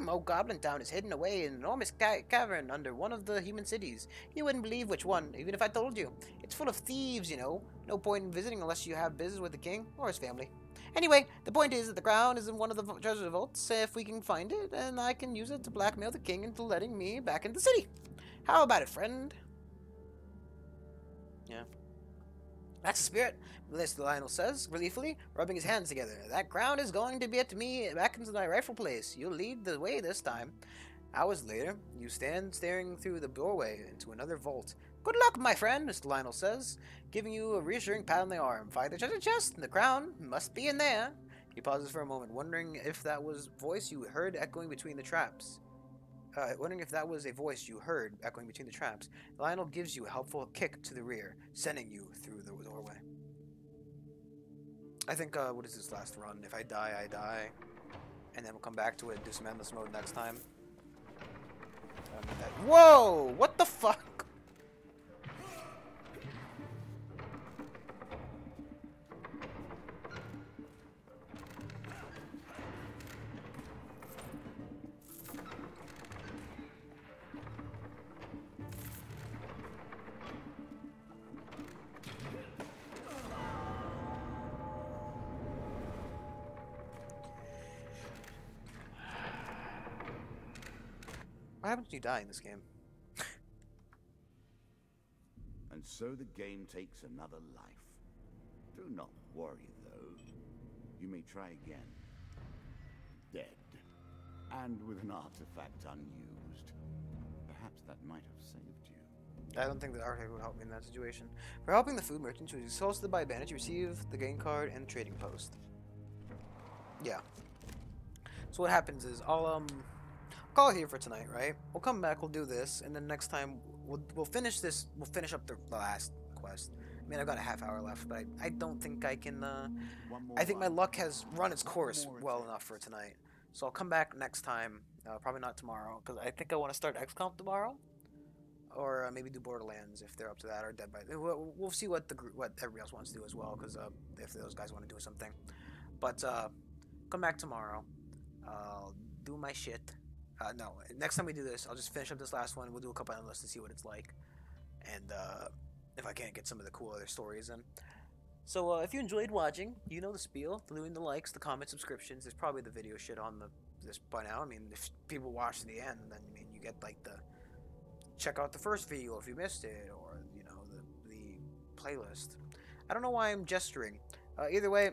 Old Goblin Town is hidden away in an enormous cavern under one of the human cities. You wouldn't believe which one, even if I told you. It's full of thieves, you know. No point in visiting unless you have business with the king or his family. Anyway, the point is that the crown is in one of the treasure vaults. If we can find it, and I can use it to blackmail the king into letting me back into the city. How about it, friend? Yeah. That's the spirit, Mr. Lionel says, reliefully, rubbing his hands together. That crown is going to get me back into my rightful place. You'll lead the way this time. Hours later, you stand staring through the doorway into another vault. Good luck, my friend, Mr. Lionel says, giving you a reassuring pat on the arm. Find the treasure chest, the crown must be in there. He pauses for a moment, wondering if that was voice you heard echoing between the traps. Wondering if that was a voice you heard echoing between the traps. Lionel gives you a helpful kick to the rear, sending you through the doorway. I think, what is this last run? If I die, I die. And then we'll come back to it, do some endless mode next time. Whoa! What the fuck? What happens when you die in this game?
And so the game takes another life. Do not worry, though. You may try again. Dead. And with an artifact unused. Perhaps that might have saved you.
I don't think the artifact would help me in that situation. For helping the food merchants who is solicited by a bandit, you receive the game card and the trading post. Yeah. So what happens is I'll call it here for tonight, right? We'll come back, we'll do this, and then next time we'll finish this. We'll finish up the last quest. I mean, I've got a half hour left, but I don't think I can. I think my luck has run its course well enough for tonight. So I'll come back next time. Probably not tomorrow, because I think I want to start XCOM tomorrow, or maybe do Borderlands if they're up to that, or Dead by. We'll see what what everybody else wants to do as well, because if those guys want to do something. But come back tomorrow. I'll do my shit. No, next time we do this, I'll just finish up this last one. We'll do a couple endless to see what it's like, and if I can't get some of the cool other stories in. So if you enjoyed watching, you know the spiel. Doing the likes, the comments, subscriptions. There's probably the video shit on this by now. I mean, if people watch to the end, then I mean you get like the check out the first video if you missed it, or you know the playlist. I don't know why I'm gesturing. Either way,